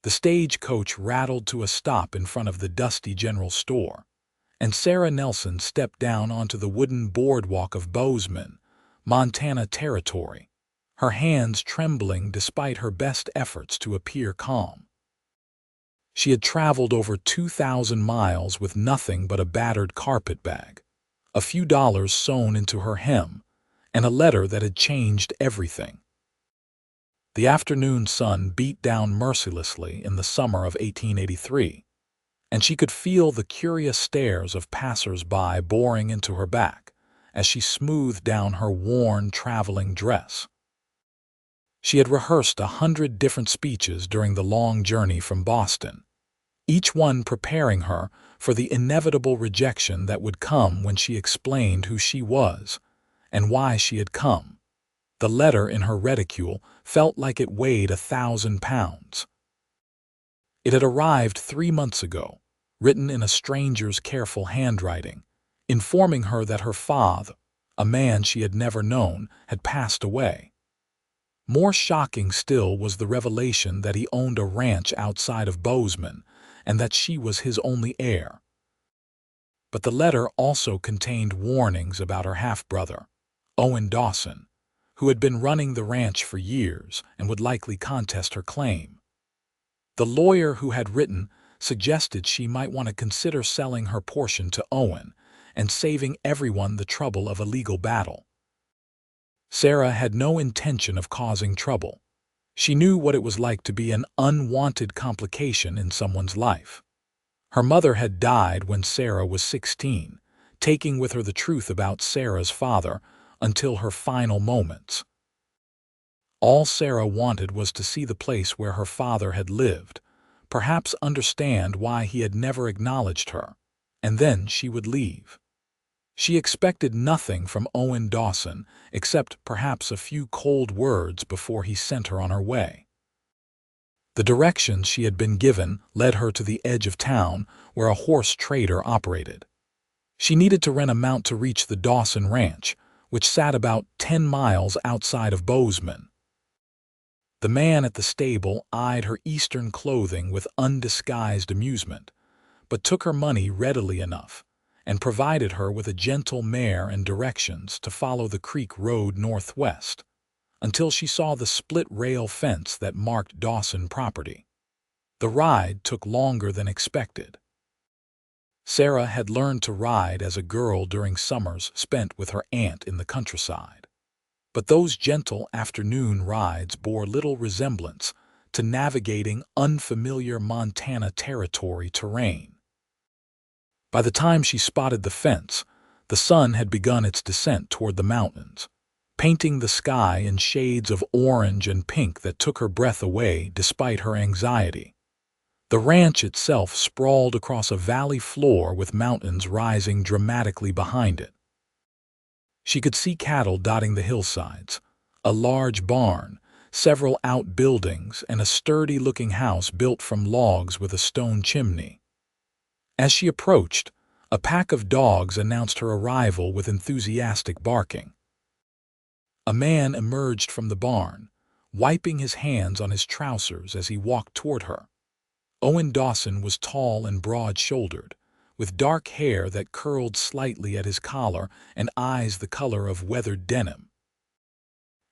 The stagecoach rattled to a stop in front of the dusty general store, and Sarah Nelson stepped down onto the wooden boardwalk of Bozeman, Montana territory, her hands trembling despite her best efforts to appear calm. She had traveled over 2,000 miles with nothing but a battered carpet bag, a few dollars sewn into her hem, and a letter that had changed everything. The afternoon sun beat down mercilessly in the summer of 1883, and she could feel the curious stares of passers-by boring into her back as she smoothed down her worn traveling dress. She had rehearsed 100 different speeches during the long journey from Boston, each one preparing her for the inevitable rejection that would come when she explained who she was and why she had come. The letter in her reticule felt like it weighed 1,000 pounds. It had arrived 3 months ago, written in a stranger's careful handwriting, informing her that her father, a man she had never known, had passed away. More shocking still was the revelation that he owned a ranch outside of Bozeman and that she was his only heir. But the letter also contained warnings about her half-brother, Owen Dawson, who had been running the ranch for years and would likely contest her claim. The lawyer who had written suggested she might want to consider selling her portion to Owen and saving everyone the trouble of a legal battle. Sarah had no intention of causing trouble. She knew what it was like to be an unwanted complication in someone's life. Her mother had died when Sarah was 16, taking with her the truth about Sarah's father until her final moments. All Sarah wanted was to see the place where her father had lived, perhaps understand why he had never acknowledged her, and then she would leave. She expected nothing from Owen Dawson except perhaps a few cold words before he sent her on her way. The directions she had been given led her to the edge of town where a horse trader operated. She needed to rent a mount to reach the Dawson Ranch, which sat about 10 miles outside of Bozeman. The man at the stable eyed her Eastern clothing with undisguised amusement, but took her money readily enough and provided her with a gentle mare and directions to follow the creek road northwest until she saw the split-rail fence that marked Dawson property. The ride took longer than expected. Sarah had learned to ride as a girl during summers spent with her aunt in the countryside. But those gentle afternoon rides bore little resemblance to navigating unfamiliar Montana territory terrain. By the time she spotted the fence, the sun had begun its descent toward the mountains, painting the sky in shades of orange and pink that took her breath away despite her anxiety. The ranch itself sprawled across a valley floor with mountains rising dramatically behind it. She could see cattle dotting the hillsides, a large barn, several outbuildings, and a sturdy-looking house built from logs with a stone chimney. As she approached, a pack of dogs announced her arrival with enthusiastic barking. A man emerged from the barn, wiping his hands on his trousers as he walked toward her. Owen Dawson was tall and broad-shouldered, with dark hair that curled slightly at his collar and eyes the color of weathered denim.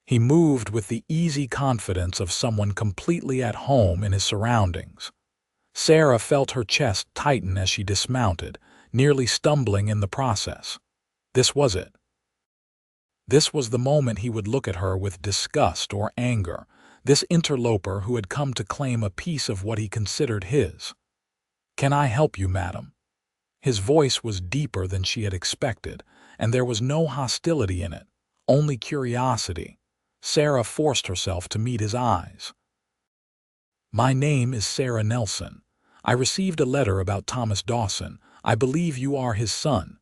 He moved with the easy confidence of someone completely at home in his surroundings. Sarah felt her chest tighten as she dismounted, nearly stumbling in the process. This was it. This was the moment he would look at her with disgust or anger, this interloper who had come to claim a piece of what he considered his. "Can I help you, madam?" His voice was deeper than she had expected, and there was no hostility in it, only curiosity. Sarah forced herself to meet his eyes. "My name is Sarah Nelson. I received a letter about Thomas Dawson. I believe you are his son."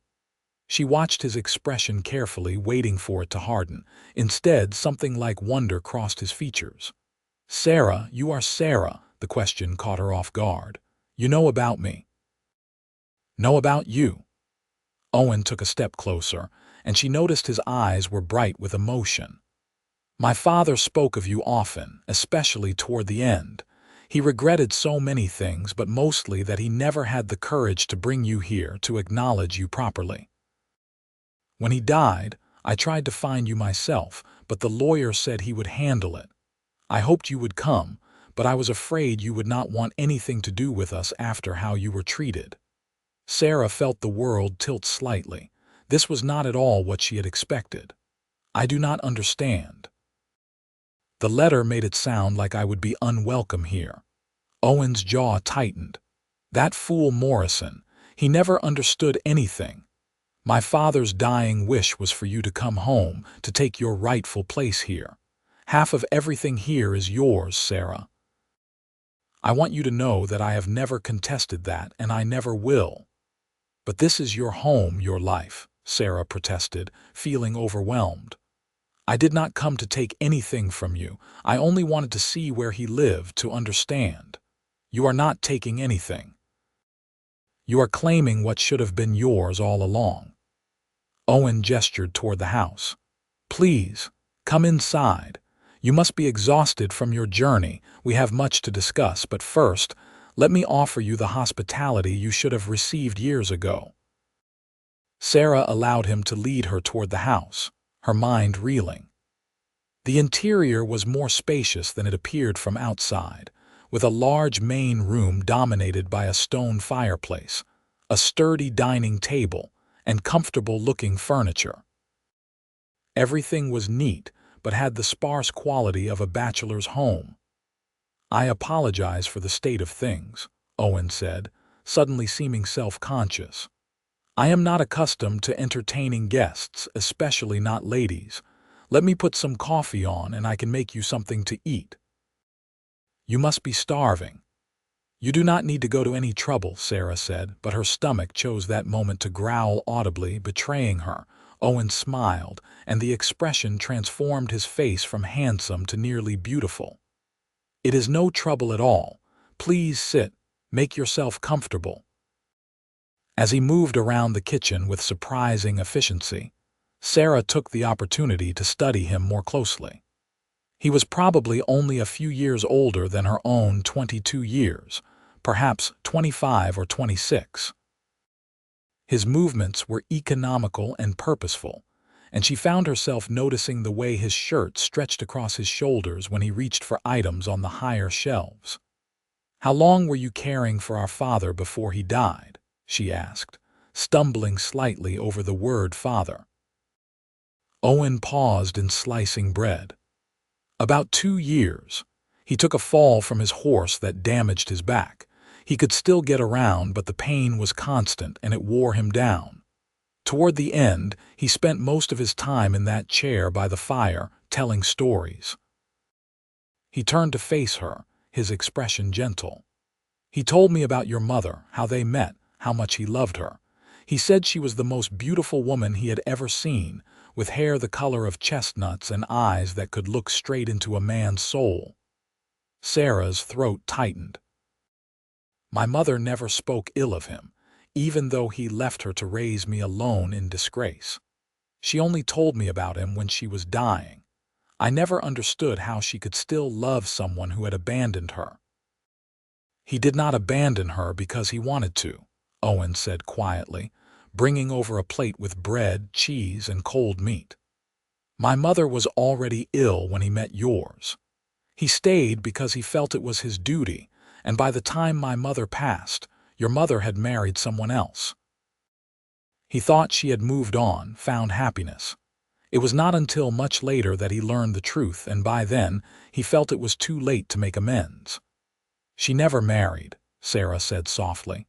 She watched his expression carefully, waiting for it to harden. Instead, something like wonder crossed his features. "Sarah, you are Sarah," the question caught her off guard. "You know about me." "Know about you?" Owen took a step closer, and she noticed his eyes were bright with emotion. "My father spoke of you often, especially toward the end. He regretted so many things, but mostly that he never had the courage to bring you here to acknowledge you properly. When he died, I tried to find you myself, but the lawyer said he would handle it. I hoped you would come, but I was afraid you would not want anything to do with us after how you were treated." Sarah felt the world tilt slightly. This was not at all what she had expected. "I do not understand." The letter made it sound like I would be unwelcome here. Owen's jaw tightened. That fool Morrison, he never understood anything. My father's dying wish was for you to come home, to take your rightful place here. Half of everything here is yours, Sarah. I want you to know that I have never contested that, and I never will. But this is your home, your life, Sarah protested, feeling overwhelmed. I did not come to take anything from you. I only wanted to see where he lived, to understand. You are not taking anything. You are claiming what should have been yours all along. Owen gestured toward the house. Please, come inside. You must be exhausted from your journey. We have much to discuss, but first, let me offer you the hospitality you should have received years ago. Sarah allowed him to lead her toward the house, her mind reeling. The interior was more spacious than it appeared from outside, with a large main room dominated by a stone fireplace, a sturdy dining table, and comfortable-looking furniture. Everything was neat, but had the sparse quality of a bachelor's home. "I apologize for the state of things," Owen said, suddenly seeming self-conscious. "I am not accustomed to entertaining guests, especially not ladies. Let me put some coffee on and I can make you something to eat." "You must be starving." "You do not need to go to any trouble," Sarah said, but her stomach chose that moment to growl audibly, betraying her. Owen smiled, and the expression transformed his face from handsome to nearly beautiful. "It is no trouble at all. Please sit. Make yourself comfortable." As he moved around the kitchen with surprising efficiency, Sarah took the opportunity to study him more closely. He was probably only a few years older than her own 22 years, perhaps 25 or 26. His movements were economical and purposeful, and she found herself noticing the way his shirt stretched across his shoulders when he reached for items on the higher shelves. "How long were you caring for our father before he died?" she asked, stumbling slightly over the word father. Owen paused in slicing bread. "About 2 years. He took a fall from his horse that damaged his back. He could still get around, but the pain was constant and it wore him down. Toward the end, he spent most of his time in that chair by the fire, telling stories." He turned to face her, his expression gentle. "He told me about your mother, how they met, how much he loved her. He said she was the most beautiful woman he had ever seen, with hair the color of chestnuts and eyes that could look straight into a man's soul." Sarah's throat tightened. "My mother never spoke ill of him, even though he left her to raise me alone in disgrace. She only told me about him when she was dying. I never understood how she could still love someone who had abandoned her." "He did not abandon her because he wanted to," Owen said quietly, bringing over a plate with bread, cheese, and cold meat. "My mother was already ill when he met yours. He stayed because he felt it was his duty, and by the time my mother passed, your mother had married someone else. He thought she had moved on, found happiness. It was not until much later that he learned the truth, and by then, he felt it was too late to make amends." "She never married," Sarah said softly.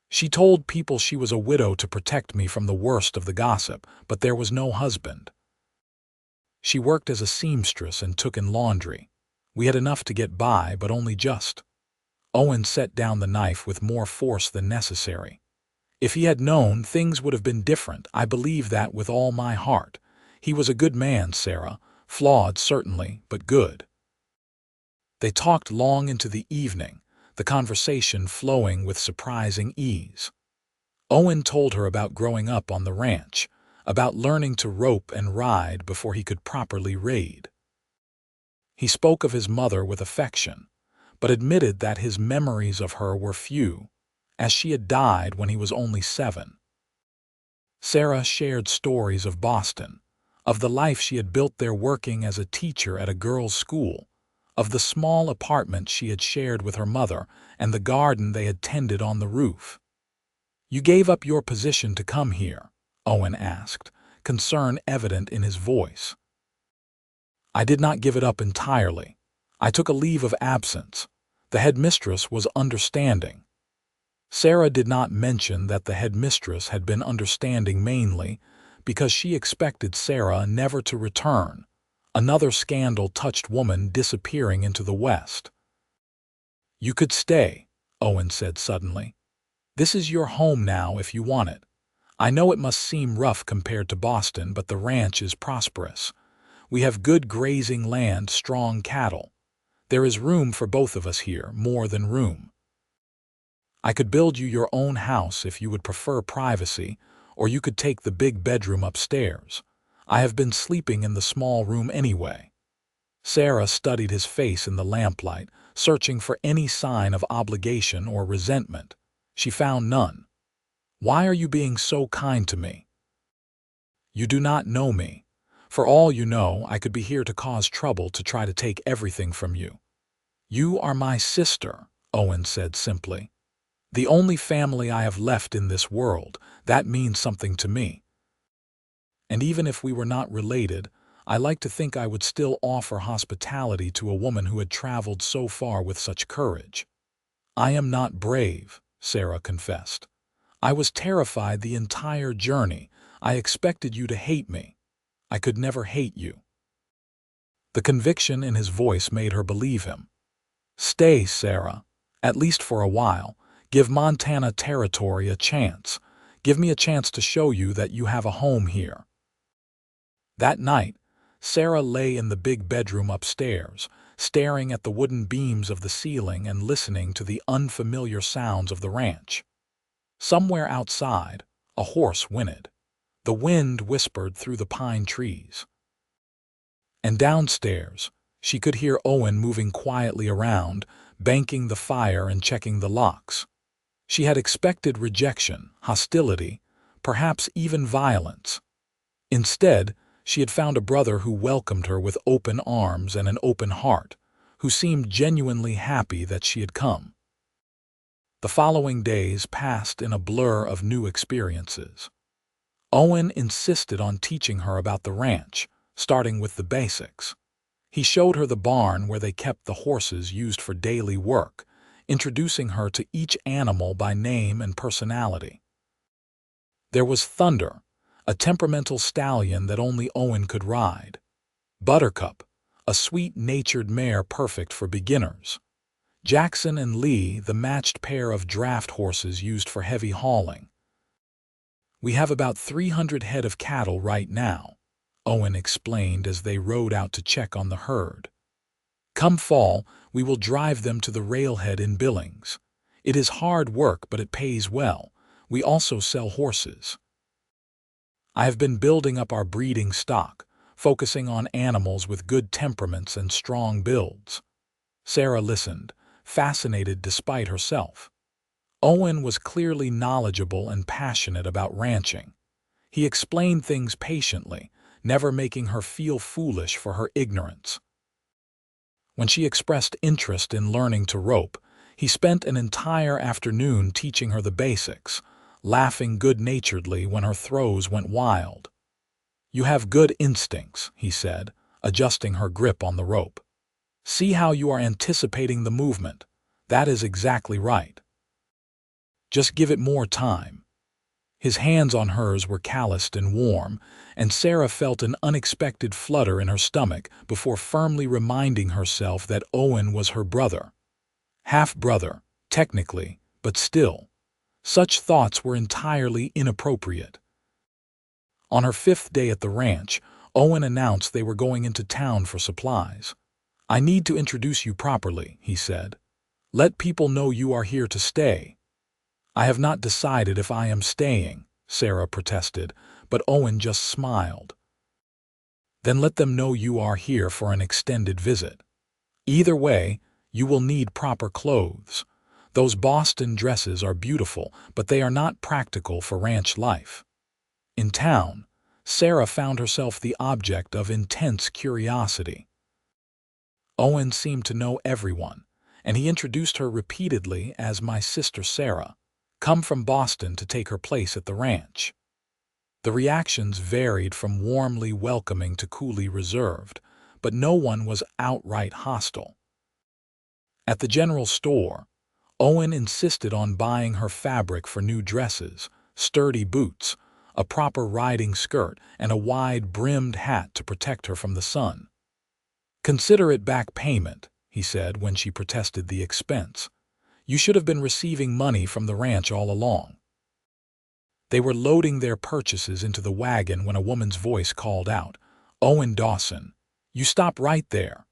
"She told people she was a widow to protect me from the worst of the gossip, but there was no husband. She worked as a seamstress and took in laundry. We had enough to get by, but only just." Owen set down the knife with more force than necessary. "If he had known, things would have been different. I believe that with all my heart. He was a good man, Sarah. Flawed, certainly, but good." They talked long into the evening, the conversation flowing with surprising ease. Owen told her about growing up on the ranch, about learning to rope and ride before he could properly raid. He spoke of his mother with affection, but admitted that his memories of her were few, as she had died when he was only 7. Sarah shared stories of Boston, of the life she had built there working as a teacher at a girls' school, of the small apartment she had shared with her mother and the garden they had tended on the roof. "You gave up your position to come here?" Owen asked, concern evident in his voice. "I did not give it up entirely. I took a leave of absence. The headmistress was understanding." Sarah did not mention that the headmistress had been understanding mainly because she expected Sarah never to return, another scandal-touched woman disappearing into the West. "You could stay," Owen said suddenly. "This is your home now if you want it. I know it must seem rough compared to Boston, but the ranch is prosperous. We have good grazing land, strong cattle. There is room for both of us here, more than room. I could build you your own house if you would prefer privacy, or you could take the big bedroom upstairs. I have been sleeping in the small room anyway." Sarah studied his face in the lamplight, searching for any sign of obligation or resentment. She found none. "Why are you being so kind to me?" "You do not know me. For all you know, I could be here to cause trouble, to try to take everything from you." "You are my sister," Owen said simply. "The only family I have left in this world. That means something to me. And even if we were not related, I like to think I would still offer hospitality to a woman who had traveled so far with such courage." "I am not brave," Sarah confessed. "I was terrified the entire journey. I expected you to hate me. I could never hate you." The conviction in his voice made her believe him. "Stay, Sarah, at least for a while. Give Montana Territory a chance. Give me a chance to show you that you have a home here." That night, Sarah lay in the big bedroom upstairs, staring at the wooden beams of the ceiling and listening to the unfamiliar sounds of the ranch. Somewhere outside, a horse whinnied. The wind whispered through the pine trees. And downstairs, she could hear Owen moving quietly around, banking the fire and checking the locks. She had expected rejection, hostility, perhaps even violence. Instead, she had found a brother who welcomed her with open arms and an open heart, who seemed genuinely happy that she had come. The following days passed in a blur of new experiences. Owen insisted on teaching her about the ranch, starting with the basics. He showed her the barn where they kept the horses used for daily work, introducing her to each animal by name and personality. There was Thunder, a temperamental stallion that only Owen could ride. Buttercup, a sweet-natured mare perfect for beginners. Jackson and Lee, the matched pair of draft horses used for heavy hauling. "We have about 300 head of cattle right now," Owen explained as they rode out to check on the herd. "Come fall, we will drive them to the railhead in Billings. It is hard work, but it pays well. We also sell horses. I have been building up our breeding stock, focusing on animals with good temperaments and strong builds." Sarah listened, fascinated despite herself. Owen was clearly knowledgeable and passionate about ranching. He explained things patiently, never making her feel foolish for her ignorance. When she expressed interest in learning to rope, he spent an entire afternoon teaching her the basics, laughing good-naturedly when her throws went wild. "You have good instincts," he said, adjusting her grip on the rope. "See how you are anticipating the movement. That is exactly right. Just give it more time." His hands on hers were calloused and warm, and Sarah felt an unexpected flutter in her stomach before firmly reminding herself that Owen was her brother. Half-brother, technically, but still. Such thoughts were entirely inappropriate. On her 5th day at the ranch, Owen announced they were going into town for supplies. "I need to introduce you properly," he said. "Let people know you are here to stay." "I have not decided if I am staying," Sarah protested, but Owen just smiled. "Then let them know you are here for an extended visit. Either way, You will need proper clothes. Those Boston dresses are beautiful, but they are not practical for ranch life. In town, Sarah found herself the object of intense curiosity. Owen seemed to know everyone, and he introduced her repeatedly as my sister Sarah, come from Boston to take her place at the ranch. The reactions varied from warmly welcoming to coolly reserved, but no one was outright hostile. At the general store, Owen insisted on buying her fabric for new dresses, sturdy boots, a proper riding skirt, and a wide-brimmed hat to protect her from the sun. "Consider it back payment," he said when she protested the expense. "You should have been receiving money from the ranch all along." They were loading their purchases into the wagon when a woman's voice called out, "Owen Dawson, you stop right there."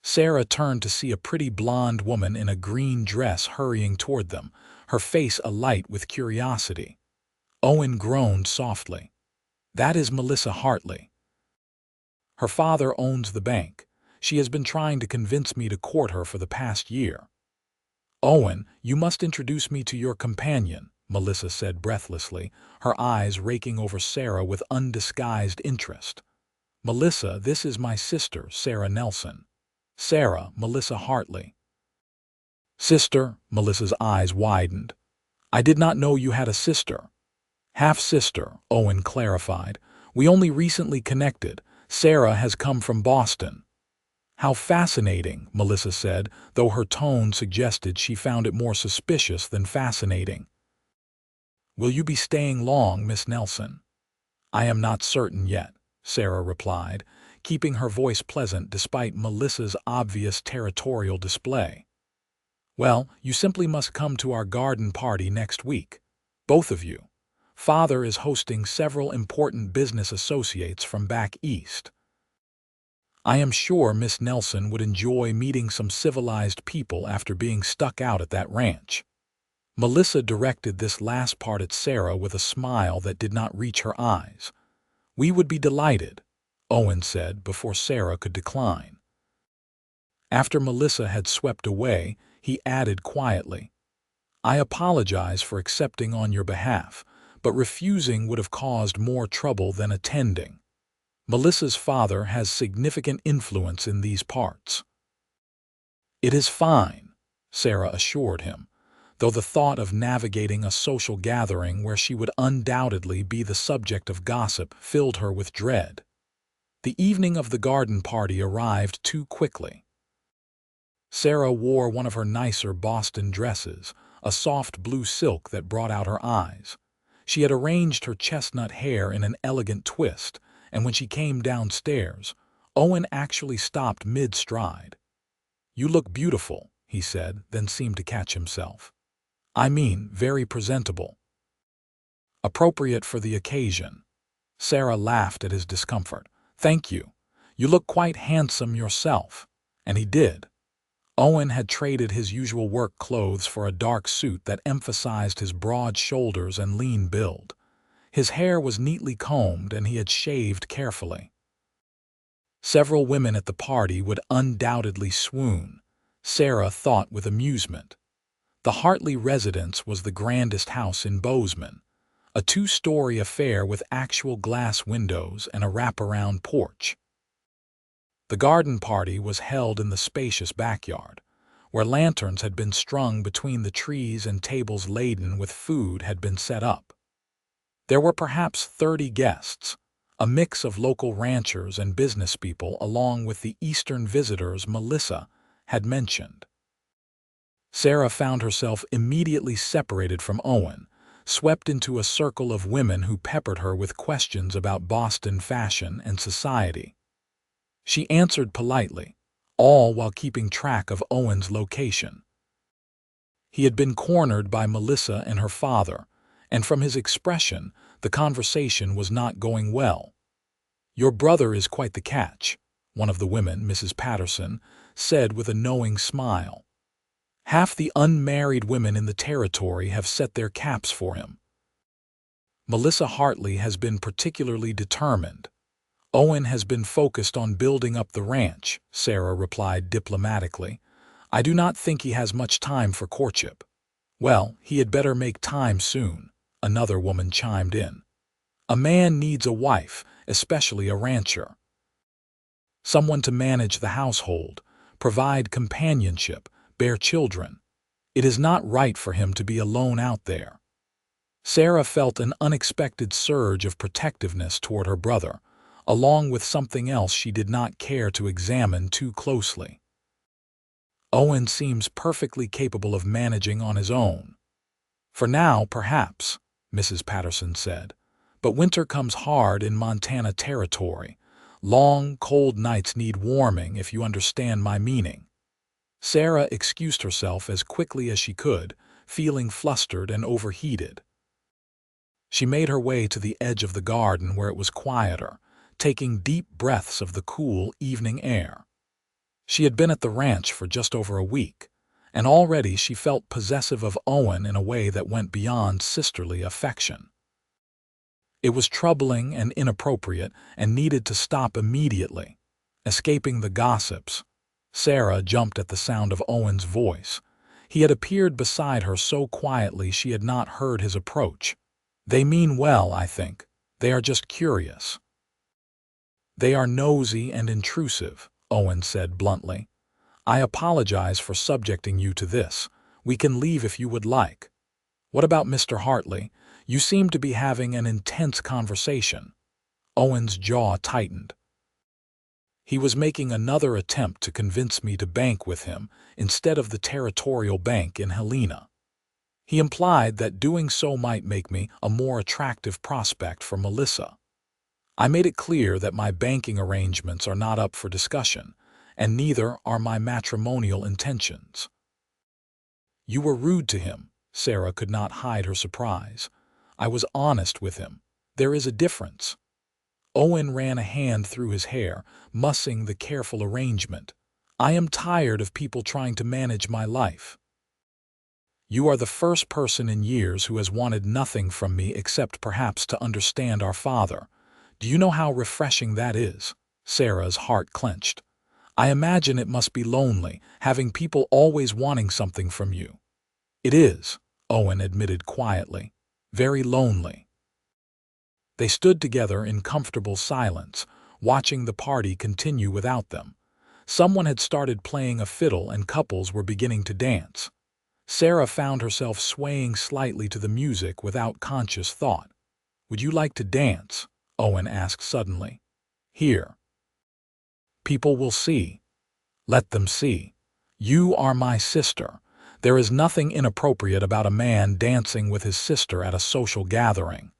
Sarah turned to see a pretty blonde woman in a green dress hurrying toward them, her face alight with curiosity. Owen groaned softly. "That is Melissa Hartley. Her father owns the bank. She has been trying to convince me to court her for the past year." "Owen, you must introduce me to your companion," Melissa said breathlessly, her eyes raking over Sarah with undisguised interest. "Melissa, this is my sister, Sarah Nelson." "Sarah, Melissa Hartley." "Sister?" Melissa's eyes widened. "I did not know you had a sister." "Half-sister," Owen clarified. "We only recently connected. Sarah has come from Boston." "How fascinating," Melissa said, though her tone suggested she found it more suspicious than fascinating. "Will you be staying long, Miss Nelson?" "I am not certain yet," Sarah replied, keeping her voice pleasant despite Melissa's obvious territorial display. "Well, you simply must come to our garden party next week. Both of you. Father is hosting several important business associates from back east. I am sure Miss Nelson would enjoy meeting some civilized people after being stuck out at that ranch." Melissa directed this last part at Sarah with a smile that did not reach her eyes. "We would be delighted," Owen said before Sarah could decline. After Melissa had swept away, he added quietly, "I apologize for accepting on your behalf, but refusing would have caused more trouble than attending. Melissa's father has significant influence in these parts." "It is fine," Sarah assured him, though the thought of navigating a social gathering where she would undoubtedly be the subject of gossip filled her with dread. The evening of the garden party arrived too quickly. Sarah wore one of her nicer Boston dresses, a soft blue silk that brought out her eyes. She had arranged her chestnut hair in an elegant twist, and when she came downstairs, Owen actually stopped mid-stride. "You look beautiful," he said, then seemed to catch himself. "I mean, very presentable." "Appropriate for the occasion." Sarah laughed at his discomfort. "Thank you. You look quite handsome yourself." And he did. Owen had traded his usual work clothes for a dark suit that emphasized his broad shoulders and lean build. His hair was neatly combed and he had shaved carefully. Several women at the party would undoubtedly swoon, Sarah thought with amusement. The Hartley residence was the grandest house in Bozeman, a two-story affair with actual glass windows and a wraparound porch. The garden party was held in the spacious backyard, where lanterns had been strung between the trees and tables laden with food had been set up. There were perhaps 30 guests, a mix of local ranchers and business people along with the Eastern visitors Melissa had mentioned. Sarah found herself immediately separated from Owen, swept into a circle of women who peppered her with questions about Boston fashion and society. She answered politely, all while keeping track of Owen's location. He had been cornered by Melissa and her father, and from his expression, the conversation was not going well. "Your brother is quite the catch," one of the women, Mrs. Patterson, said with a knowing smile. "Half the unmarried women in the territory have set their caps for him." Melissa Hartley has been particularly determined. Owen has been focused on building up the ranch, Sarah replied diplomatically. I do not think he has much time for courtship. Well, he had better make time soon, another woman chimed in. A man needs a wife, especially a rancher. Someone to manage the household, provide companionship, bear children. It is not right for him to be alone out there. Sarah felt an unexpected surge of protectiveness toward her brother, along with something else she did not care to examine too closely. Owen seems perfectly capable of managing on his own. For now, perhaps, Mrs. Patterson said, but winter comes hard in Montana territory. Long, cold nights need warming, if you understand my meaning. Sarah excused herself as quickly as she could, feeling flustered and overheated. She made her way to the edge of the garden where it was quieter, taking deep breaths of the cool evening air. She had been at the ranch for just over a week, and already she felt possessive of Owen in a way that went beyond sisterly affection. It was troubling and inappropriate and needed to stop immediately. Escaping the gossips, Sarah jumped at the sound of Owen's voice. He had appeared beside her so quietly she had not heard his approach. They mean well, I think. They are just curious. They are nosy and intrusive, Owen said bluntly. I apologize for subjecting you to this. We can leave if you would like. What about Mr. Hartley? You seem to be having an intense conversation. Owen's jaw tightened. He was making another attempt to convince me to bank with him instead of the territorial bank in Helena. He implied that doing so might make me a more attractive prospect for Melissa. I made it clear that my banking arrangements are not up for discussion, and neither are my matrimonial intentions. You were rude to him. Sarah could not hide her surprise. I was honest with him. There is a difference. Owen ran a hand through his hair, mussing the careful arrangement. I am tired of people trying to manage my life. You are the first person in years who has wanted nothing from me except perhaps to understand our father. Do you know how refreshing that is? Sarah's heart clenched. I imagine it must be lonely, having people always wanting something from you. It is, Owen admitted quietly. Very lonely. They stood together in comfortable silence, watching the party continue without them. Someone had started playing a fiddle and couples were beginning to dance. Sarah found herself swaying slightly to the music without conscious thought. Would you like to dance? Owen asked suddenly. Here. People will see. Let them see. You are my sister. There is nothing inappropriate about a man dancing with his sister at a social gathering.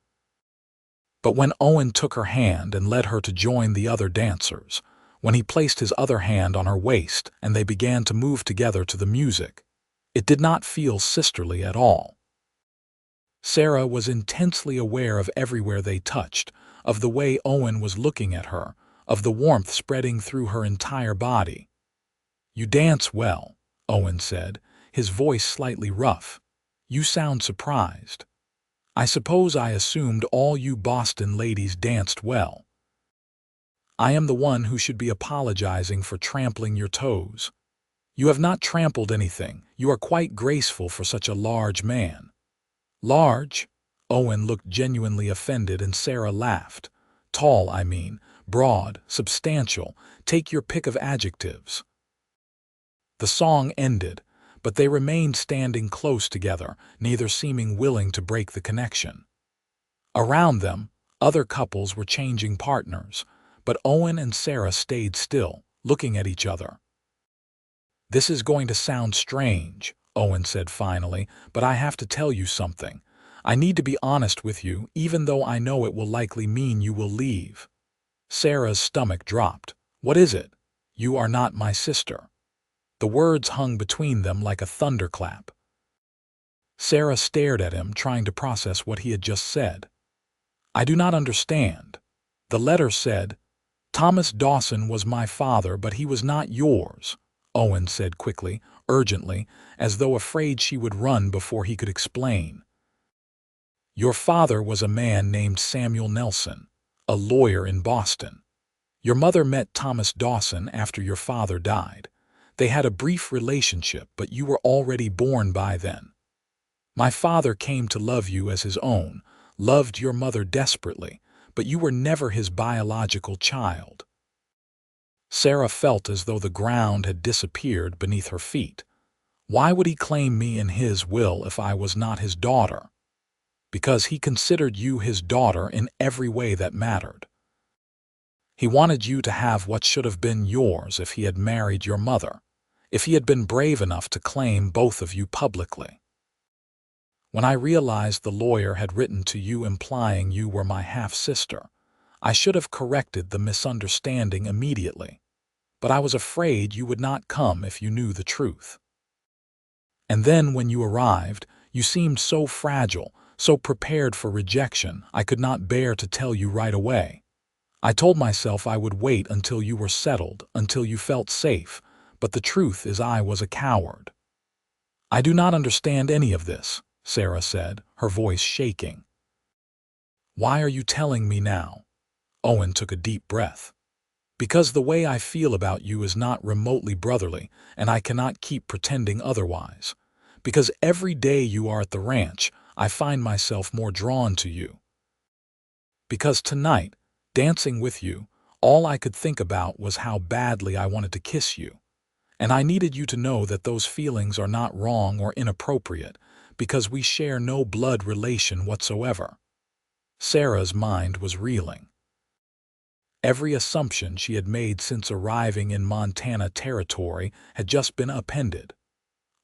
But when Owen took her hand and led her to join the other dancers, when he placed his other hand on her waist and they began to move together to the music, it did not feel sisterly at all. Sarah was intensely aware of everywhere they touched, of the way Owen was looking at her, of the warmth spreading through her entire body. You dance well, Owen said, his voice slightly rough. You sound surprised. I suppose I assumed all you Boston ladies danced well. I am the one who should be apologizing for trampling your toes. You have not trampled anything. You are quite graceful for such a large man. Large? Owen looked genuinely offended and Sarah laughed. Tall, I mean. Broad, substantial. Take your pick of adjectives. The song ended, but they remained standing close together, neither seeming willing to break the connection. Around them, other couples were changing partners, but Owen and Sarah stayed still, looking at each other. This is going to sound strange, Owen said finally, but I have to tell you something. I need to be honest with you, even though I know it will likely mean you will leave. Sarah's stomach dropped. What is it? You are not my sister. The words hung between them like a thunderclap. Sarah stared at him, trying to process what he had just said. I do not understand. The letter said, Thomas Dawson was my father, but he was not yours, Owen said quickly, urgently, as though afraid she would run before he could explain. Your father was a man named Samuel Nelson, a lawyer in Boston. Your mother met Thomas Dawson after your father died. They had a brief relationship, but you were already born by then. My father came to love you as his own, loved your mother desperately, but you were never his biological child. Sarah felt as though the ground had disappeared beneath her feet. Why would he claim me in his will if I was not his daughter? Because he considered you his daughter in every way that mattered. He wanted you to have what should have been yours if he had married your mother, if he had been brave enough to claim both of you publicly. When I realized the lawyer had written to you implying you were my half-sister, I should have corrected the misunderstanding immediately, but I was afraid you would not come if you knew the truth. And then when you arrived, you seemed so fragile, so prepared for rejection, I could not bear to tell you right away. I told myself I would wait until you were settled, until you felt safe, but the truth is I was a coward. I do not understand any of this, Sarah said, her voice shaking. Why are you telling me now? Owen took a deep breath. Because the way I feel about you is not remotely brotherly, and I cannot keep pretending otherwise. Because every day you are at the ranch, I find myself more drawn to you. Because tonight, dancing with you, all I could think about was how badly I wanted to kiss you. And I needed you to know that those feelings are not wrong or inappropriate, because we share no blood relation whatsoever. Sarah's mind was reeling. Every assumption she had made since arriving in Montana territory had just been upended.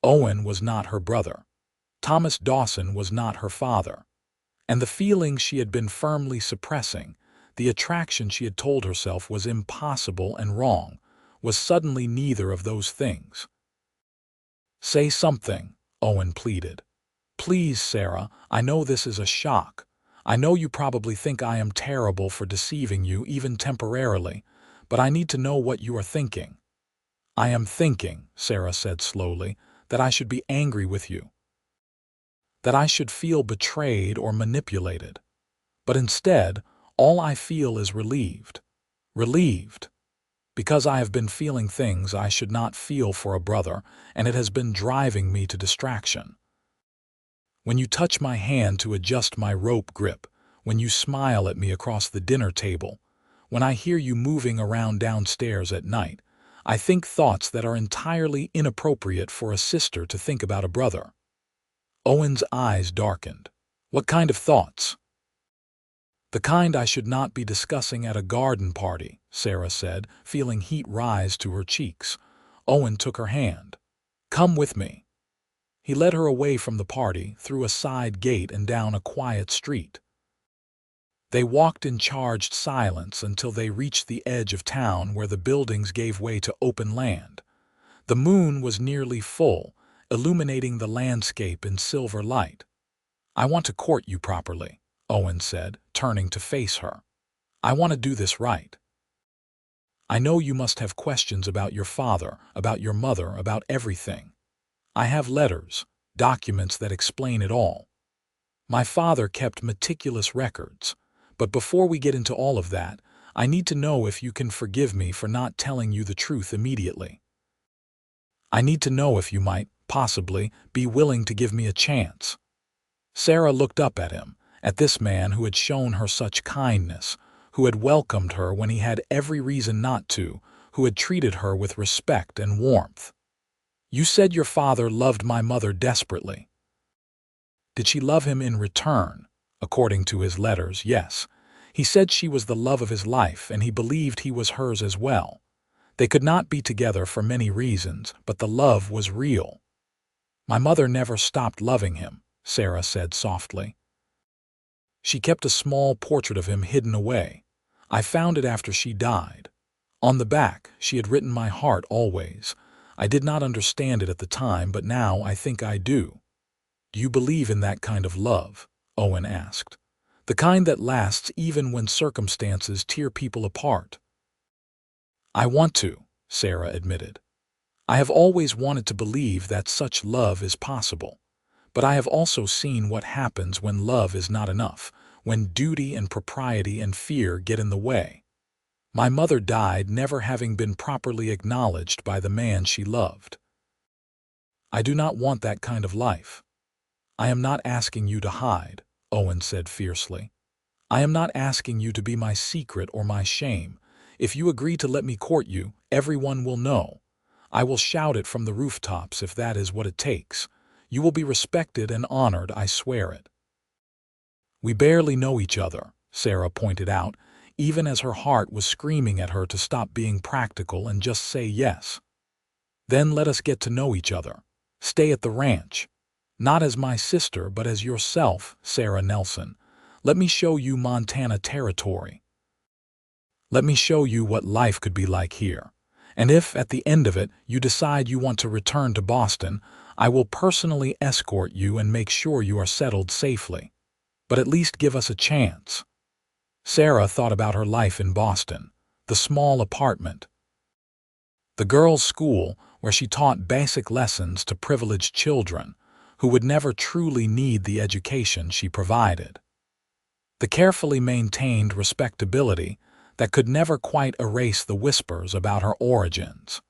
Owen was not her brother. Thomas Dawson was not her father. And the feelings she had been firmly suppressing, the attraction she had told herself was impossible and wrong, was suddenly neither of those things. Say something, Owen pleaded. Please, Sarah, I know this is a shock. I know you probably think I am terrible for deceiving you, even temporarily, but I need to know what you are thinking. I am thinking, Sarah said slowly, that I should be angry with you, that I should feel betrayed or manipulated. But instead, all I feel is relieved. Relieved. Because I have been feeling things I should not feel for a brother, and it has been driving me to distraction. When you touch my hand to adjust my rope grip, when you smile at me across the dinner table, when I hear you moving around downstairs at night, I think thoughts that are entirely inappropriate for a sister to think about a brother. Owen's eyes darkened. What kind of thoughts? The kind I should not be discussing at a garden party, Sarah said, feeling heat rise to her cheeks. Owen took her hand. Come with me. He led her away from the party, through a side gate and down a quiet street. They walked in charged silence until they reached the edge of town where the buildings gave way to open land. The moon was nearly full, illuminating the landscape in silver light. I want to court you properly, Owen said, turning to face her. I want to do this right. I know you must have questions about your father, about your mother, about everything. I have letters, documents that explain it all. My father kept meticulous records, but before we get into all of that, I need to know if you can forgive me for not telling you the truth immediately. I need to know if you might, possibly, be willing to give me a chance. Sarah looked up at him, at this man who had shown her such kindness, who had welcomed her when he had every reason not to, who had treated her with respect and warmth. You said your father loved my mother desperately. Did she love him in return? According to his letters, yes. He said she was the love of his life, and he believed he was hers as well. They could not be together for many reasons, but the love was real. My mother never stopped loving him, Sarah said softly. She kept a small portrait of him hidden away. I found it after she died. On the back, she had written my heart always. I did not understand it at the time, but now I think I do. Do you believe in that kind of love? Owen asked. The kind that lasts even when circumstances tear people apart. I want to, Sarah admitted. I have always wanted to believe that such love is possible. But I have also seen what happens when love is not enough, when duty and propriety and fear get in the way. My mother died never having been properly acknowledged by the man she loved. I do not want that kind of life. I am not asking you to hide, Owen said fiercely. I am not asking you to be my secret or my shame. If you agree to let me court you, everyone will know. I will shout it from the rooftops if that is what it takes. You will be respected and honored, I swear it. We barely know each other, Sarah pointed out, even as her heart was screaming at her to stop being practical and just say yes. Then let us get to know each other. Stay at the ranch. Not as my sister, but as yourself, Sarah Nelson. Let me show you Montana territory. Let me show you what life could be like here. And if, at the end of it, you decide you want to return to Boston, I will personally escort you and make sure you are settled safely. But at least give us a chance. Sarah thought about her life in Boston, the small apartment, the girls' school where she taught basic lessons to privileged children who would never truly need the education she provided, the carefully maintained respectability that could never quite erase the whispers about her origins.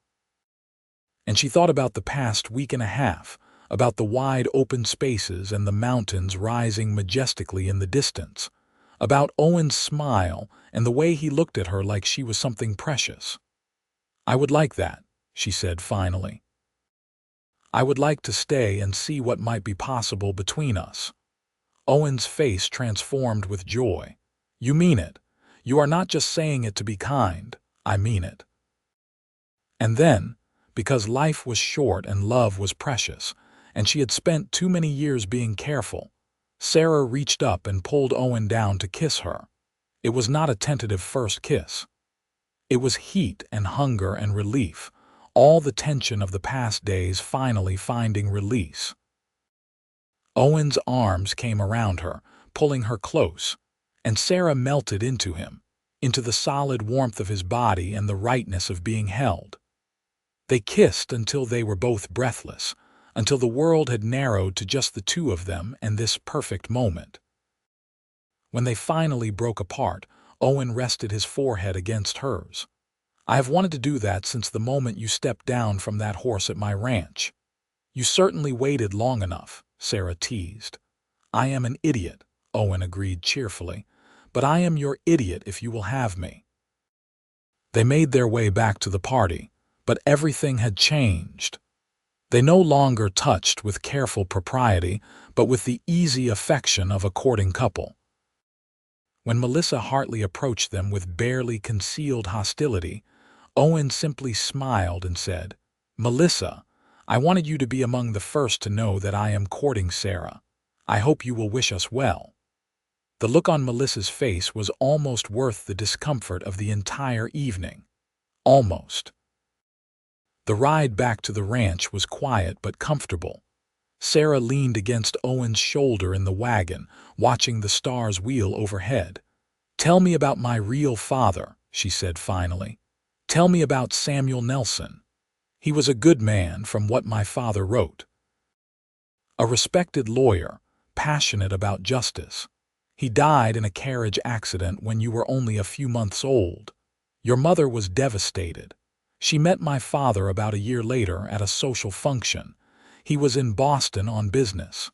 And she thought about the past week and a half, about the wide open spaces and the mountains rising majestically in the distance, about Owen's smile and the way he looked at her like she was something precious. I would like that, she said finally. I would like to stay and see what might be possible between us. Owen's face transformed with joy. You mean it. You are not just saying it to be kind. I mean it. And then, because life was short and love was precious, and she had spent too many years being careful, Sarah reached up and pulled Owen down to kiss her. It was not a tentative first kiss. It was heat and hunger and relief, all the tension of the past days finally finding release. Owen's arms came around her, pulling her close, and Sarah melted into him, into the solid warmth of his body and the rightness of being held. They kissed until they were both breathless, until the world had narrowed to just the two of them and this perfect moment. When they finally broke apart, Owen rested his forehead against hers. I have wanted to do that since the moment you stepped down from that horse at my ranch. You certainly waited long enough, Sarah teased. I am an idiot, Owen agreed cheerfully, but I am your idiot if you will have me. They made their way back to the party, but everything had changed. They no longer touched with careful propriety, but with the easy affection of a courting couple. When Melissa Hartley approached them with barely concealed hostility, Owen simply smiled and said, Melissa, I wanted you to be among the first to know that I am courting Sarah. I hope you will wish us well. The look on Melissa's face was almost worth the discomfort of the entire evening. Almost. The ride back to the ranch was quiet but comfortable. Sarah leaned against Owen's shoulder in the wagon, watching the stars wheel overhead. Tell me about my real father, she said finally. Tell me about Samuel Nelson. He was a good man from what my father wrote. A respected lawyer, passionate about justice. He died in a carriage accident when you were only a few months old. Your mother was devastated. She met my father about a year later at a social function. He was in Boston on business.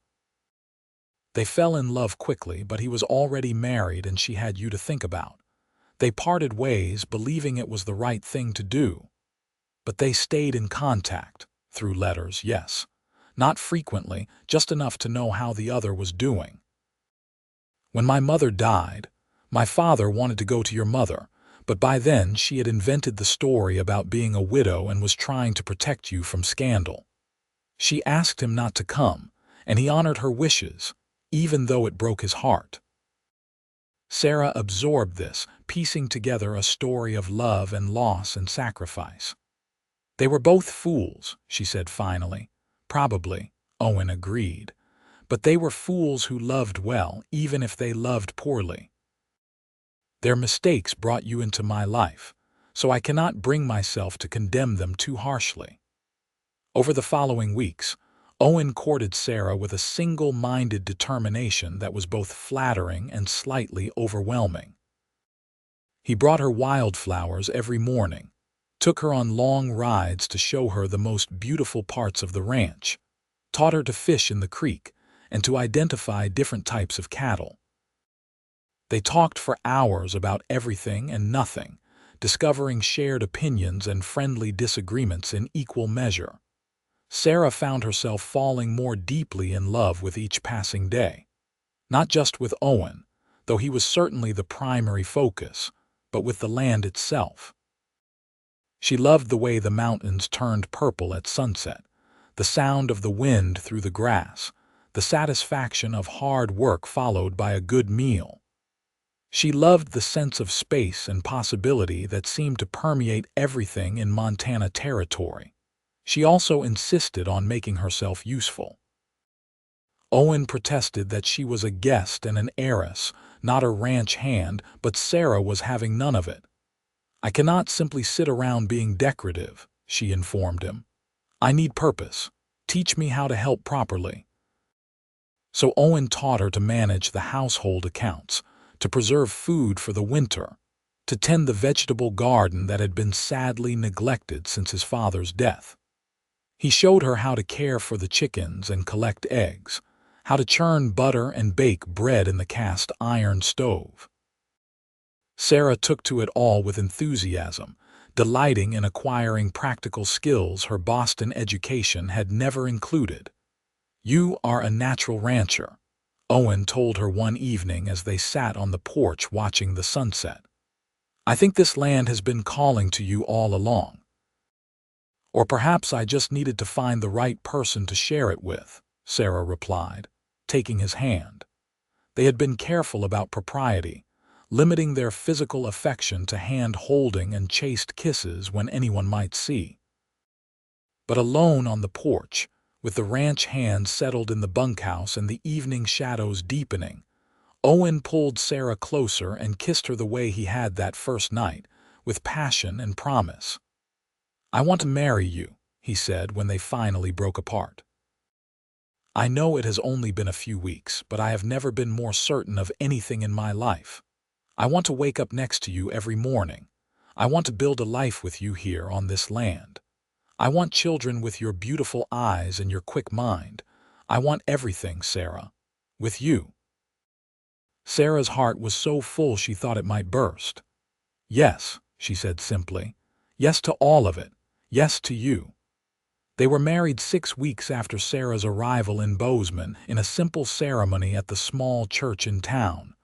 They fell in love quickly, but he was already married and she had you to think about. They parted ways, believing it was the right thing to do. But they stayed in contact, through letters, yes. Not frequently, just enough to know how the other was doing. When my mother died, my father wanted to go to your mother, but by then she had invented the story about being a widow and was trying to protect you from scandal. She asked him not to come, and he honored her wishes, even though it broke his heart. Sarah absorbed this, piecing together a story of love and loss and sacrifice. They were both fools, she said finally. Probably, Owen agreed. But they were fools who loved well, even if they loved poorly. Their mistakes brought you into my life, so I cannot bring myself to condemn them too harshly. Over the following weeks, Owen courted Sarah with a single-minded determination that was both flattering and slightly overwhelming. He brought her wildflowers every morning, took her on long rides to show her the most beautiful parts of the ranch, taught her to fish in the creek, and to identify different types of cattle. They talked for hours about everything and nothing, discovering shared opinions and friendly disagreements in equal measure. Sarah found herself falling more deeply in love with each passing day. Not just with Owen, though he was certainly the primary focus, but with the land itself. She loved the way the mountains turned purple at sunset, the sound of the wind through the grass, the satisfaction of hard work followed by a good meal. She loved the sense of space and possibility that seemed to permeate everything in Montana territory. She also insisted on making herself useful. Owen protested that she was a guest and an heiress, not a ranch hand, but Sarah was having none of it. "I cannot simply sit around being decorative," she informed him. "I need purpose. Teach me how to help properly." So Owen taught her to manage the household accounts, to preserve food for the winter, to tend the vegetable garden that had been sadly neglected since his father's death. He showed her how to care for the chickens and collect eggs, how to churn butter and bake bread in the cast iron stove. Sarah took to it all with enthusiasm, delighting in acquiring practical skills her Boston education had never included. "You are a natural rancher," Owen told her one evening as they sat on the porch watching the sunset. "I think this land has been calling to you all along. Or perhaps I just needed to find the right person to share it with," Sarah replied, taking his hand. They had been careful about propriety, limiting their physical affection to hand-holding and chaste kisses when anyone might see. But alone on the porch, with the ranch hands settled in the bunkhouse and the evening shadows deepening, Owen pulled Sarah closer and kissed her the way he had that first night, with passion and promise. "I want to marry you," he said when they finally broke apart. "I know it has only been a few weeks, but I have never been more certain of anything in my life. I want to wake up next to you every morning. I want to build a life with you here on this land. I want children with your beautiful eyes and your quick mind. I want everything, Sarah. With you." Sarah's heart was so full she thought it might burst. "Yes," she said simply. "Yes to all of it. Yes to you." They were married 6 weeks after Sarah's arrival in Bozeman in a simple ceremony at the small church in town.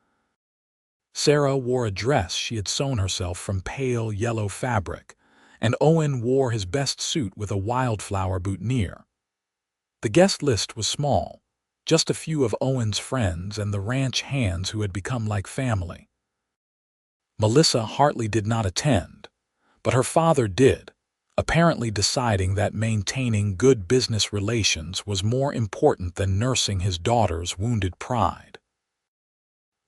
Sarah wore a dress she had sewn herself from pale yellow fabric, and Owen wore his best suit with a wildflower boutonniere. The guest list was small, just a few of Owen's friends and the ranch hands who had become like family. Melissa Hartley did not attend, but her father did, apparently deciding that maintaining good business relations was more important than nursing his daughter's wounded pride.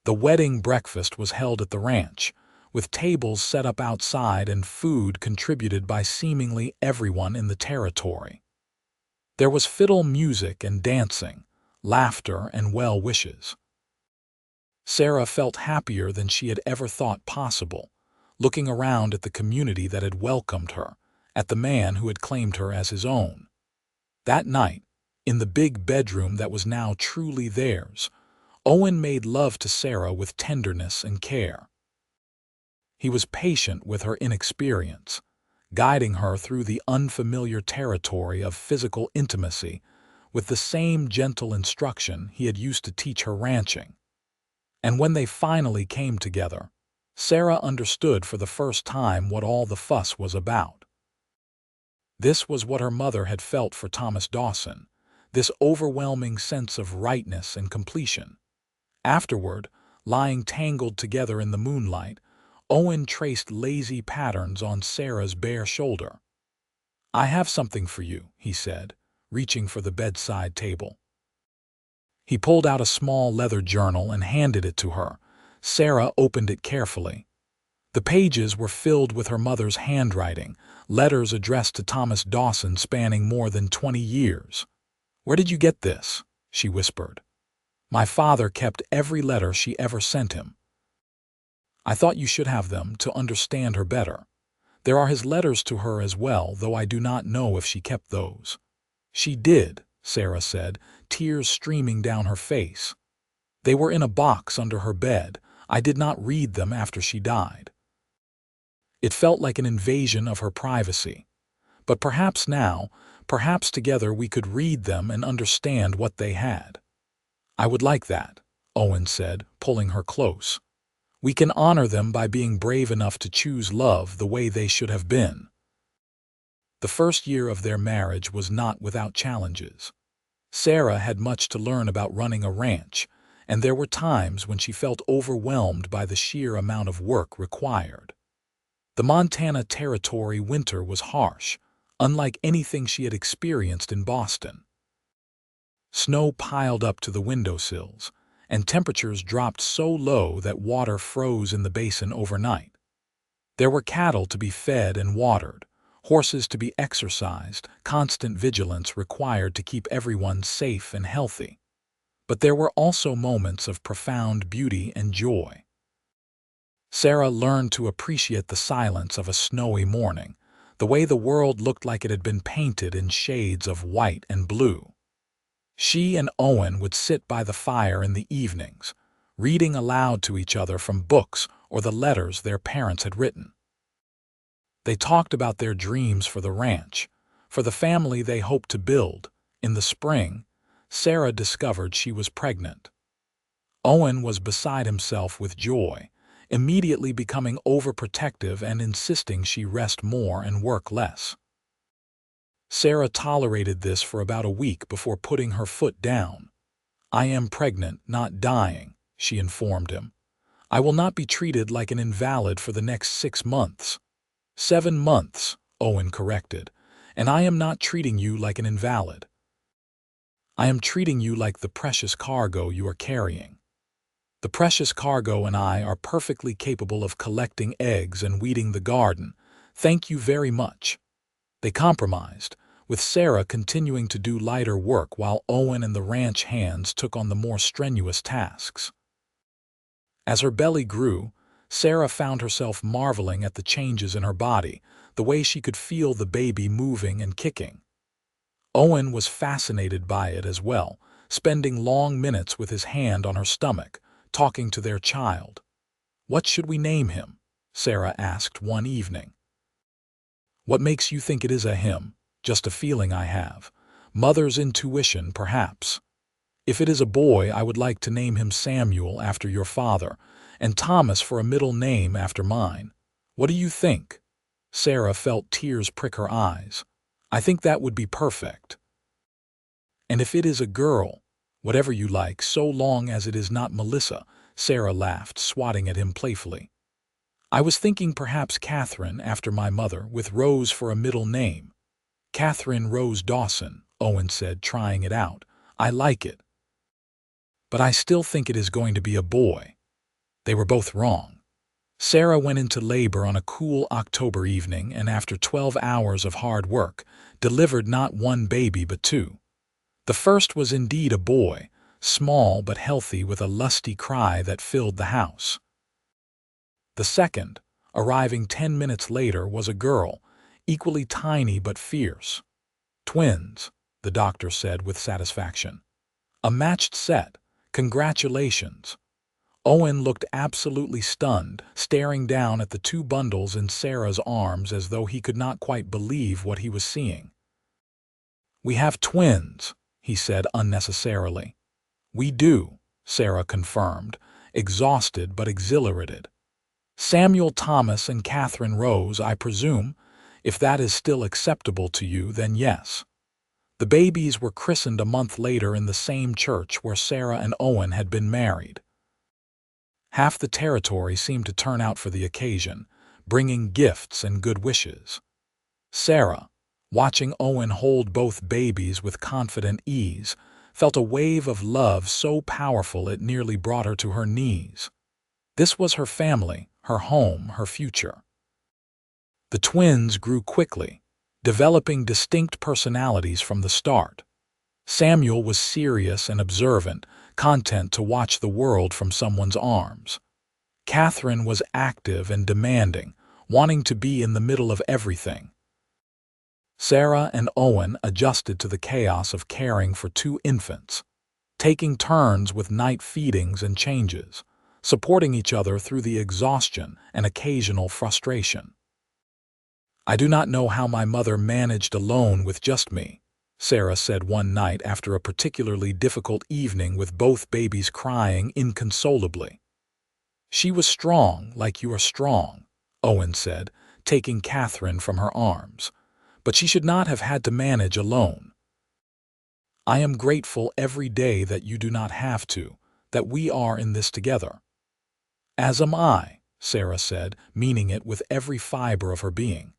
The wedding breakfast was held at the ranch, with tables set up outside and food contributed by seemingly everyone in the territory. There was fiddle music and dancing, laughter and well wishes. Sarah felt happier than she had ever thought possible, looking around at the community that had welcomed her, at the man who had claimed her as his own. That night, in the big bedroom that was now truly theirs, Owen made love to Sarah with tenderness and care. He was patient with her inexperience, guiding her through the unfamiliar territory of physical intimacy with the same gentle instruction he had used to teach her ranching. And when they finally came together, Sarah understood for the first time what all the fuss was about. This was what her mother had felt for Thomas Dawson, this overwhelming sense of rightness and completion. Afterward, lying tangled together in the moonlight, Owen traced lazy patterns on Sarah's bare shoulder. "I have something for you," he said, reaching for the bedside table. He pulled out a small leather journal and handed it to her. Sarah opened it carefully. The pages were filled with her mother's handwriting, letters addressed to Thomas Dawson spanning more than 20 years. "Where did you get this?" she whispered. "My father kept every letter she ever sent him." I thought you should have them to understand her better. There are his letters to her as well, though I do not know if she kept those." "She did," Sarah said, tears streaming down her face. "They were in a box under her bed. I did not read them after she died." It felt like an invasion of her privacy. But perhaps now, perhaps together we could read them and understand what they had. "I would like that," Owen said, pulling her close. "We can honor them by being brave enough to choose love the way they should have been." The first year of their marriage was not without challenges. Sarah had much to learn about running a ranch, and there were times when she felt overwhelmed by the sheer amount of work required. The Montana Territory winter was harsh, unlike anything she had experienced in Boston. Snow piled up to the windowsills, and temperatures dropped so low that water froze in the basin overnight. There were cattle to be fed and watered, horses to be exercised, constant vigilance required to keep everyone safe and healthy. But there were also moments of profound beauty and joy. Sarah learned to appreciate the silence of a snowy morning, the way the world looked like it had been painted in shades of white and blue. She and Owen would sit by the fire in the evenings, reading aloud to each other from books or the letters their parents had written. They talked about their dreams for the ranch, for the family they hoped to build. In the spring, Sarah discovered she was pregnant. Owen was beside himself with joy, immediately becoming overprotective and insisting she rest more and work less. Sarah tolerated this for about a week before putting her foot down. "I am pregnant, not dying," she informed him. "I will not be treated like an invalid for the next 6 months." 7 months, Owen corrected, "and I am not treating you like an invalid. I am treating you like the precious cargo you are carrying. The precious cargo and I are perfectly capable of collecting eggs and weeding the garden. Thank you very much." They compromised, with Sarah continuing to do lighter work while Owen and the ranch hands took on the more strenuous tasks. As her belly grew, Sarah found herself marveling at the changes in her body, the way she could feel the baby moving and kicking. Owen was fascinated by it as well, spending long minutes with his hand on her stomach, talking to their child. "What should we name him?" Sarah asked one evening. "What makes you think it is a him?" "Just a feeling I have. Mother's intuition, perhaps. If it is a boy, I would like to name him Samuel after your father, and Thomas for a middle name after mine. What do you think?" Sarah felt tears prick her eyes. "I think that would be perfect." "And if it is a girl, whatever you like, so long as it is not Melissa," Sarah laughed, swatting at him playfully. "I was thinking perhaps Catherine after my mother, with Rose for a middle name." "Catherine Rose Dawson," Owen said, trying it out. "I like it. But I still think it is going to be a boy." They were both wrong. Sarah went into labor on a cool October evening and after 12 hours of hard work, delivered not one baby but 2. The first was indeed a boy, small but healthy with a lusty cry that filled the house. The second, arriving 10 minutes later, was a girl, equally tiny but fierce. "Twins," the doctor said with satisfaction. "A matched set. Congratulations." Owen looked absolutely stunned, staring down at the 2 bundles in Sarah's arms as though he could not quite believe what he was seeing. "We have twins," he said unnecessarily. "We do," Sarah confirmed, exhausted but exhilarated. "Samuel Thomas and Catherine Rose, I presume. If that is still acceptable to you, then yes." The babies were christened a month later in the same church where Sarah and Owen had been married. Half the territory seemed to turn out for the occasion, bringing gifts and good wishes. Sarah, watching Owen hold both babies with confident ease, felt a wave of love so powerful it nearly brought her to her knees. This was her family, her home, her future. The twins grew quickly, developing distinct personalities from the start. Samuel was serious and observant, content to watch the world from someone's arms. Catherine was active and demanding, wanting to be in the middle of everything. Sarah and Owen adjusted to the chaos of caring for two infants, taking turns with night feedings and changes, supporting each other through the exhaustion and occasional frustration. "I do not know how my mother managed alone with just me," Sarah said one night after a particularly difficult evening with both babies crying inconsolably. "She was strong, like you are strong," Owen said, taking Catherine from her arms. "But she should not have had to manage alone. I am grateful every day that you do not have to, that we are in this together." "As am I," Sarah said, meaning it with every fiber of her being.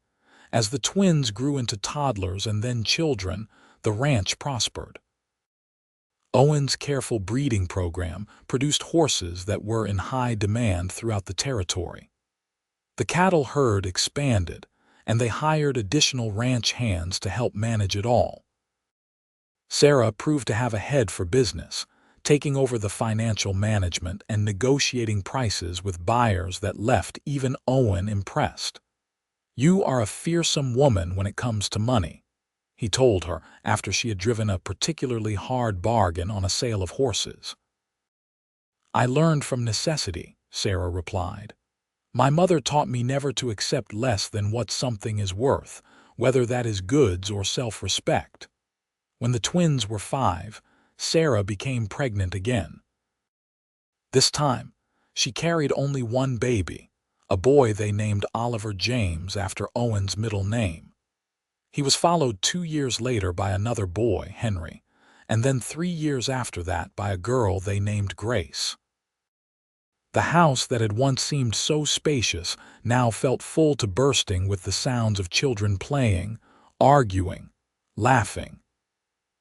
As the twins grew into toddlers and then children, the ranch prospered. Owen's careful breeding program produced horses that were in high demand throughout the territory. The cattle herd expanded, and they hired additional ranch hands to help manage it all. Sarah proved to have a head for business, taking over the financial management and negotiating prices with buyers that left even Owen impressed. "You are a fearsome woman when it comes to money," he told her after she had driven a particularly hard bargain on a sale of horses. "I learned from necessity," Sarah replied. "My mother taught me never to accept less than what something is worth, whether that is goods or self-respect." When the twins were 5, Sarah became pregnant again. This time, she carried only one baby, a boy they named Oliver James after Owen's middle name. He was followed 2 years later by another boy, Henry, and then 3 years after that by a girl they named Grace. The house that had once seemed so spacious now felt full to bursting with the sounds of children playing, arguing, laughing.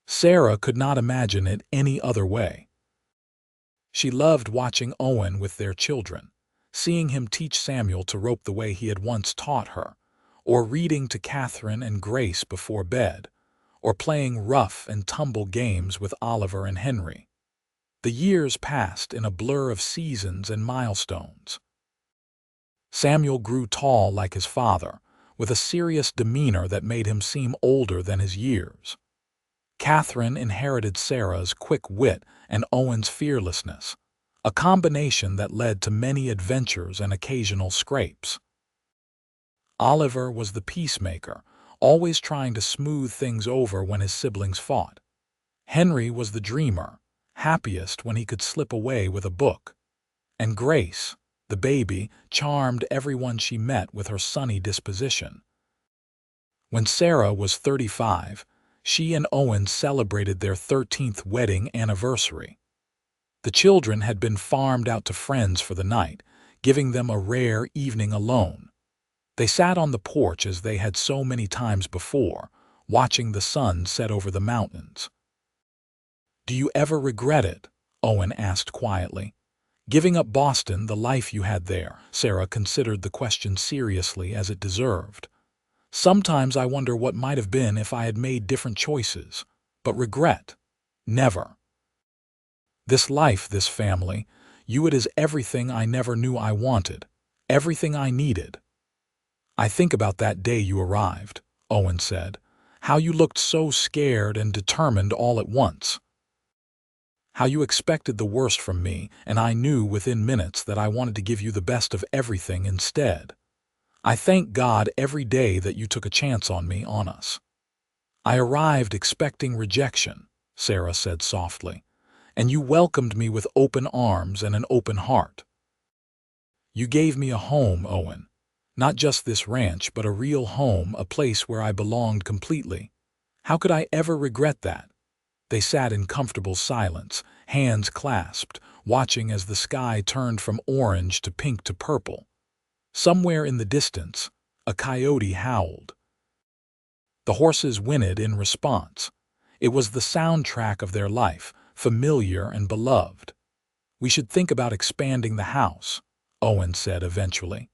Sarah could not imagine it any other way. She loved watching Owen with their children, seeing him teach Samuel to rope the way he had once taught her, or reading to Catherine and Grace before bed, or playing rough and tumble games with Oliver and Henry. The years passed in a blur of seasons and milestones. Samuel grew tall like his father, with a serious demeanor that made him seem older than his years. Catherine inherited Sarah's quick wit and Owen's fearlessness, a combination that led to many adventures and occasional scrapes. Oliver was the peacemaker, always trying to smooth things over when his siblings fought. Henry was the dreamer, happiest when he could slip away with a book. And Grace, the baby, charmed everyone she met with her sunny disposition. When Sarah was 35, she and Owen celebrated their 13th wedding anniversary. The children had been farmed out to friends for the night, giving them a rare evening alone. They sat on the porch as they had so many times before, watching the sun set over the mountains. "Do you ever regret it?" Owen asked quietly. "Giving up Boston, the life you had there?" Sarah considered the question seriously as it deserved. "Sometimes I wonder what might have been if I had made different choices. But regret? Never. This life, this family, it is everything I never knew I wanted, everything I needed." "I think about that day you arrived," Owen said. "How you looked so scared and determined all at once. How you expected the worst from me, and I knew within minutes that I wanted to give you the best of everything instead. I thank God every day that you took a chance on me, on us." "I arrived expecting rejection," Sarah said softly, "and you welcomed me with open arms and an open heart. You gave me a home, Owen. Not just this ranch, but a real home, a place where I belonged completely. How could I ever regret that?" They sat in comfortable silence, hands clasped, watching as the sky turned from orange to pink to purple. Somewhere in the distance, a coyote howled. The horses whinnied in response. It was the soundtrack of their life, familiar and beloved. "We should think about expanding the house," Owen said eventually.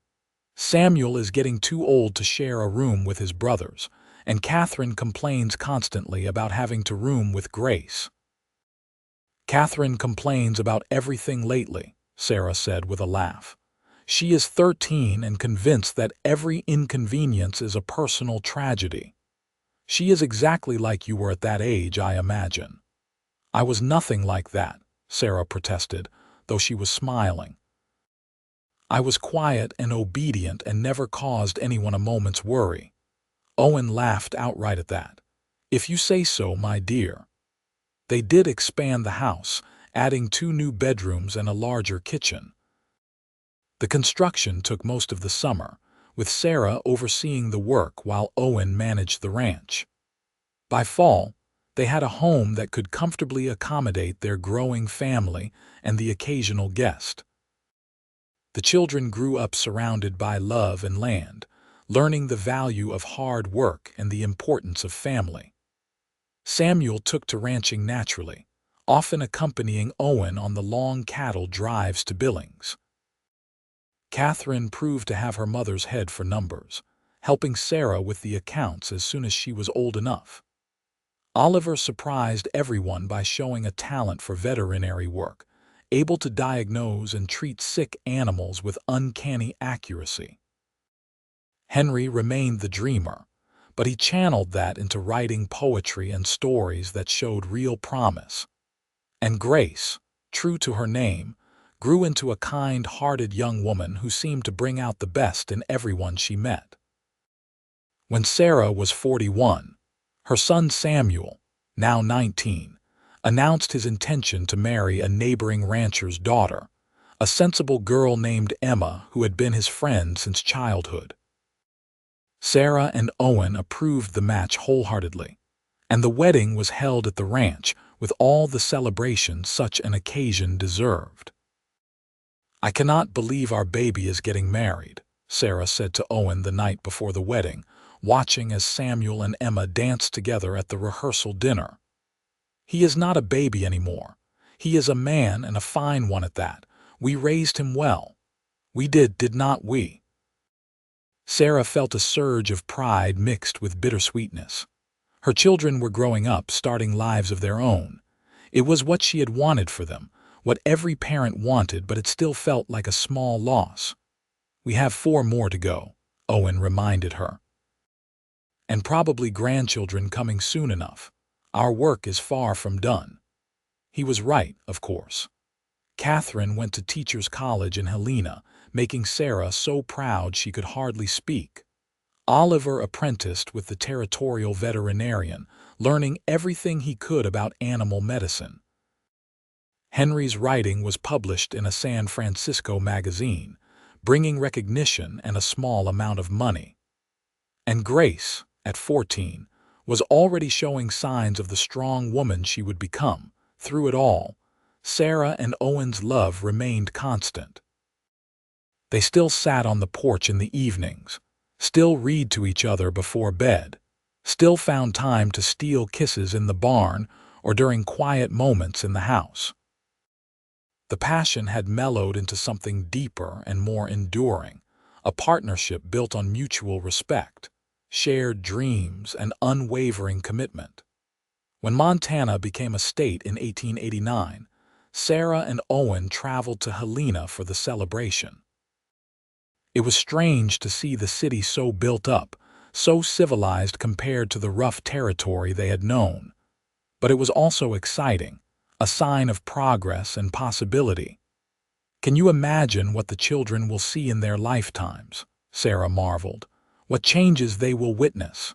"Samuel is getting too old to share a room with his brothers, and Catherine complains constantly about having to room with Grace." "Catherine complains about everything lately," Sarah said with a laugh. She is 13 and convinced that every inconvenience is a personal tragedy. She is exactly like you were at that age, I imagine. I was nothing like that, Sarah protested, though she was smiling. I was quiet and obedient and never caused anyone a moment's worry. Owen laughed outright at that. If you say so, my dear. They did expand the house, adding 2 new bedrooms and a larger kitchen. The construction took most of the summer, with Sarah overseeing the work while Owen managed the ranch. By fall, they had a home that could comfortably accommodate their growing family and the occasional guest. The children grew up surrounded by love and land, learning the value of hard work and the importance of family. Samuel took to ranching naturally, often accompanying Owen on the long cattle drives to Billings. Catherine proved to have her mother's head for numbers, helping Sarah with the accounts as soon as she was old enough. Oliver surprised everyone by showing a talent for veterinary work, able to diagnose and treat sick animals with uncanny accuracy. Henry remained the dreamer, but he channeled that into writing poetry and stories that showed real promise. And Grace, true to her name, grew into a kind-hearted young woman who seemed to bring out the best in everyone she met. When Sarah was 41, her son Samuel, now 19, announced his intention to marry a neighboring rancher's daughter, a sensible girl named Emma who had been his friend since childhood. Sarah and Owen approved the match wholeheartedly, and the wedding was held at the ranch with all the celebration such an occasion deserved. "I cannot believe our baby is getting married," Sarah said to Owen the night before the wedding, watching as Samuel and Emma danced together at the rehearsal dinner. "He is not a baby anymore. He is a man, and a fine one at that. We raised him well. We did not we?" Sarah felt a surge of pride mixed with bittersweetness. Her children were growing up, starting lives of their own. It was what she had wanted for them, what every parent wanted, but it still felt like a small loss. "We have 4 more to go," Owen reminded her. "And probably grandchildren coming soon enough. Our work is far from done." He was right, of course. Catherine went to teachers' college in Helena, making Sarah so proud she could hardly speak. Oliver apprenticed with the territorial veterinarian, learning everything he could about animal medicine. Henry's writing was published in a San Francisco magazine, bringing recognition and a small amount of money. And Grace, at 14, was already showing signs of the strong woman she would become. Through it all, Sarah and Owen's love remained constant. They still sat on the porch in the evenings, still read to each other before bed, still found time to steal kisses in the barn or during quiet moments in the house. The passion had mellowed into something deeper and more enduring, a partnership built on mutual respect, shared dreams, and unwavering commitment. When Montana became a state in 1889, Sarah and Owen traveled to Helena for the celebration. It was strange to see the city so built up, so civilized compared to the rough territory they had known. But it was also exciting, a sign of progress and possibility. "Can you imagine what the children will see in their lifetimes?" Sarah marveled. "What changes they will witness."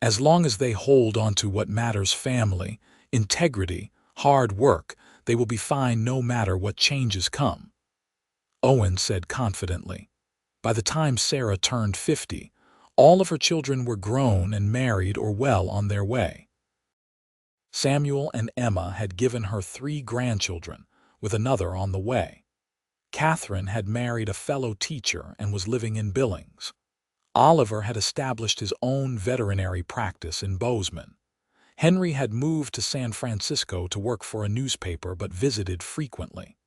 "As long as they hold on to what matters, family, integrity, hard work, they will be fine no matter what changes come," Owen said confidently. By the time Sarah turned 50, all of her children were grown and married or well on their way. Samuel and Emma had given her 3 grandchildren, with another on the way. Catherine had married a fellow teacher and was living in Billings. Oliver had established his own veterinary practice in Bozeman. Henry had moved to San Francisco to work for a newspaper but visited frequently.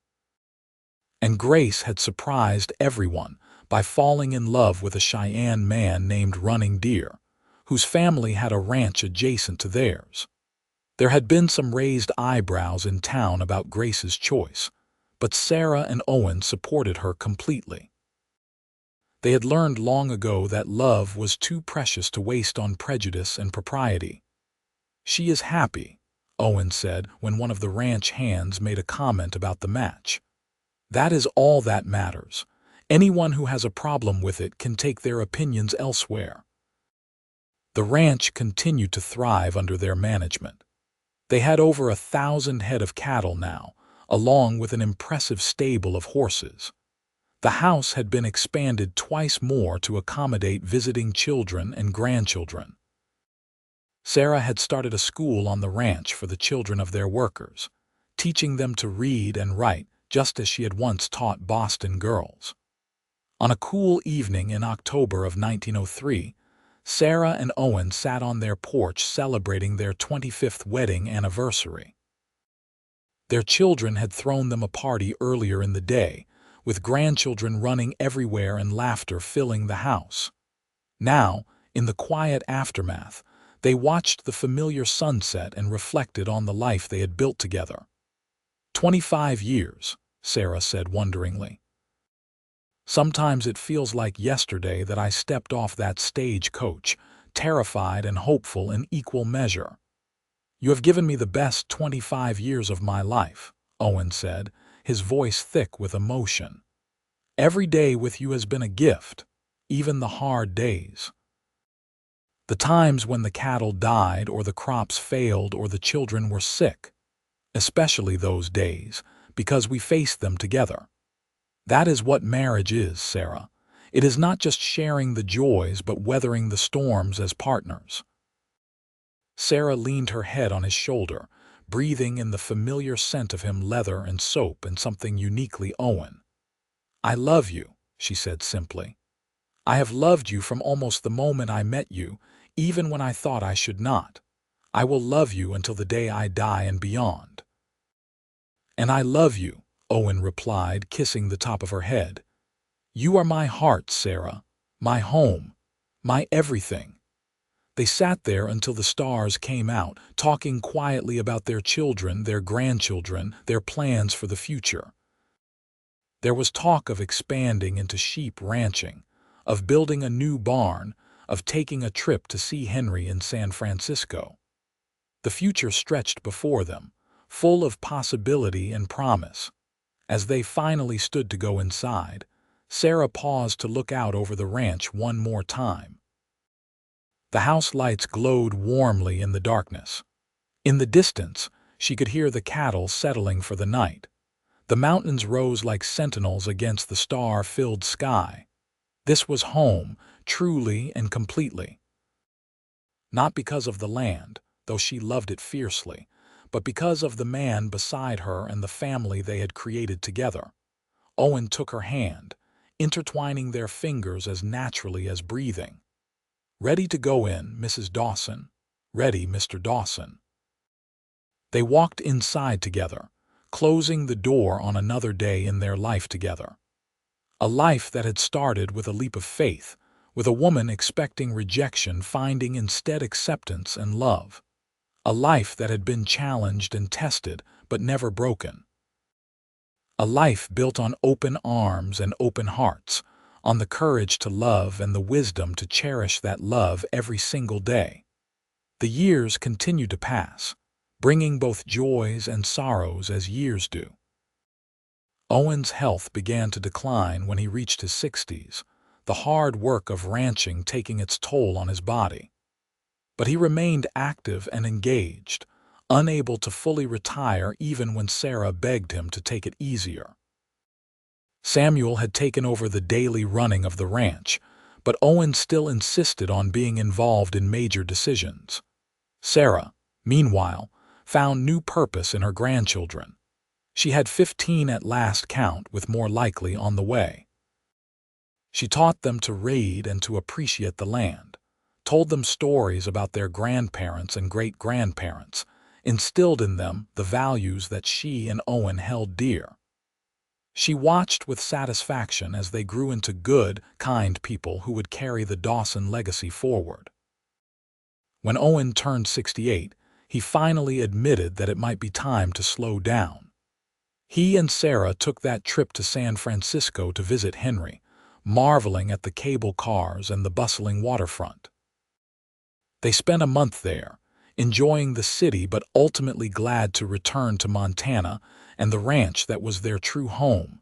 And Grace had surprised everyone by falling in love with a Cheyenne man named Running Deer, whose family had a ranch adjacent to theirs. There had been some raised eyebrows in town about Grace's choice, but Sarah and Owen supported her completely. They had learned long ago that love was too precious to waste on prejudice and propriety. "She is happy," Owen said when one of the ranch hands made a comment about the match. "That is all that matters. Anyone who has a problem with it can take their opinions elsewhere." The ranch continued to thrive under their management. They had over 1,000 head of cattle now, along with an impressive stable of horses. The house had been expanded twice more to accommodate visiting children and grandchildren. Sarah had started a school on the ranch for the children of their workers, teaching them to read and write just as she had once taught Boston girls. On a cool evening in October of 1903, Sarah and Owen sat on their porch celebrating their 25th wedding anniversary. Their children had thrown them a party earlier in the day, with grandchildren running everywhere and laughter filling the house. Now, in the quiet aftermath, they watched the familiar sunset and reflected on the life they had built together. 25 years, Sarah said wonderingly. "Sometimes it feels like yesterday that I stepped off that stagecoach, terrified and hopeful in equal measure." "You have given me the best 25 years of my life," Owen said, his voice thick with emotion. "Every day with you has been a gift, even the hard days. The times when the cattle died or the crops failed or the children were sick. Especially those days, because we faced them together. That is what marriage is, Sarah. It is not just sharing the joys but weathering the storms as partners." Sarah leaned her head on his shoulder, breathing in the familiar scent of him, leather and soap and something uniquely Owen. "I love you," she said simply. "I have loved you from almost the moment I met you, even when I thought I should not. I will love you until the day I die and beyond." "And I love you," Owen replied, kissing the top of her head. "You are my heart, Sarah, my home, my everything." They sat there until the stars came out, talking quietly about their children, their grandchildren, their plans for the future. There was talk of expanding into sheep ranching, of building a new barn, of taking a trip to see Henry in San Francisco. The future stretched before them, full of possibility and promise. As they finally stood to go inside, Sarah paused to look out over the ranch one more time. The house lights glowed warmly in the darkness. In the distance, she could hear the cattle settling for the night. The mountains rose like sentinels against the star-filled sky. This was home, truly and completely. Not because of the land, though she loved it fiercely, but because of the man beside her and the family they had created together. Owen took her hand, intertwining their fingers as naturally as breathing. "Ready to go in, Mrs. Dawson? Ready, Mr. Dawson?" They walked inside together, closing the door on another day in their life together. A life that had started with a leap of faith, with a woman expecting rejection finding instead acceptance and love. A life that had been challenged and tested but never broken. A life built on open arms and open hearts, on the courage to love and the wisdom to cherish that love every single day. The years continued to pass, bringing both joys and sorrows as years do. Owen's health began to decline when he reached his 60s, the hard work of ranching taking its toll on his body. But he remained active and engaged, unable to fully retire even when Sarah begged him to take it easier. Samuel had taken over the daily running of the ranch, but Owen still insisted on being involved in major decisions. Sarah, meanwhile, found new purpose in her grandchildren. She had 15 at last count, with more likely on the way. She taught them to read and to appreciate the land, told them stories about their grandparents and great-grandparents, instilled in them the values that she and Owen held dear. She watched with satisfaction as they grew into good, kind people who would carry the Dawson legacy forward. When Owen turned 68, he finally admitted that it might be time to slow down. He and Sarah took that trip to San Francisco to visit Henry, marveling at the cable cars and the bustling waterfront. They spent a month there, enjoying the city but ultimately glad to return to Montana and the ranch that was their true home.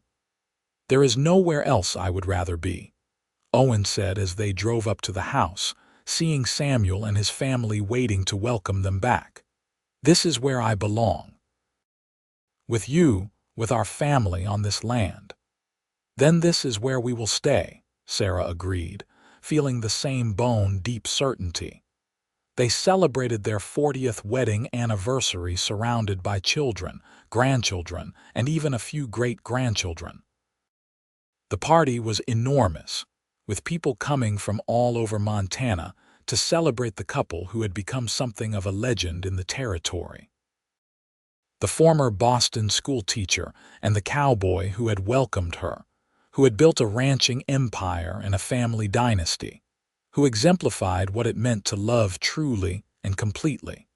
"There is nowhere else I would rather be," Owen said as they drove up to the house, seeing Samuel and his family waiting to welcome them back. "This is where I belong. With you, with our family on this land." "Then this is where we will stay," Sarah agreed, feeling the same bone-deep certainty. They celebrated their 40th wedding anniversary surrounded by children, grandchildren, and even a few great-grandchildren. The party was enormous, with people coming from all over Montana to celebrate the couple who had become something of a legend in the territory. The former Boston schoolteacher and the cowboy who had welcomed her, who had built a ranching empire and a family dynasty, who exemplified what it meant to love truly and completely.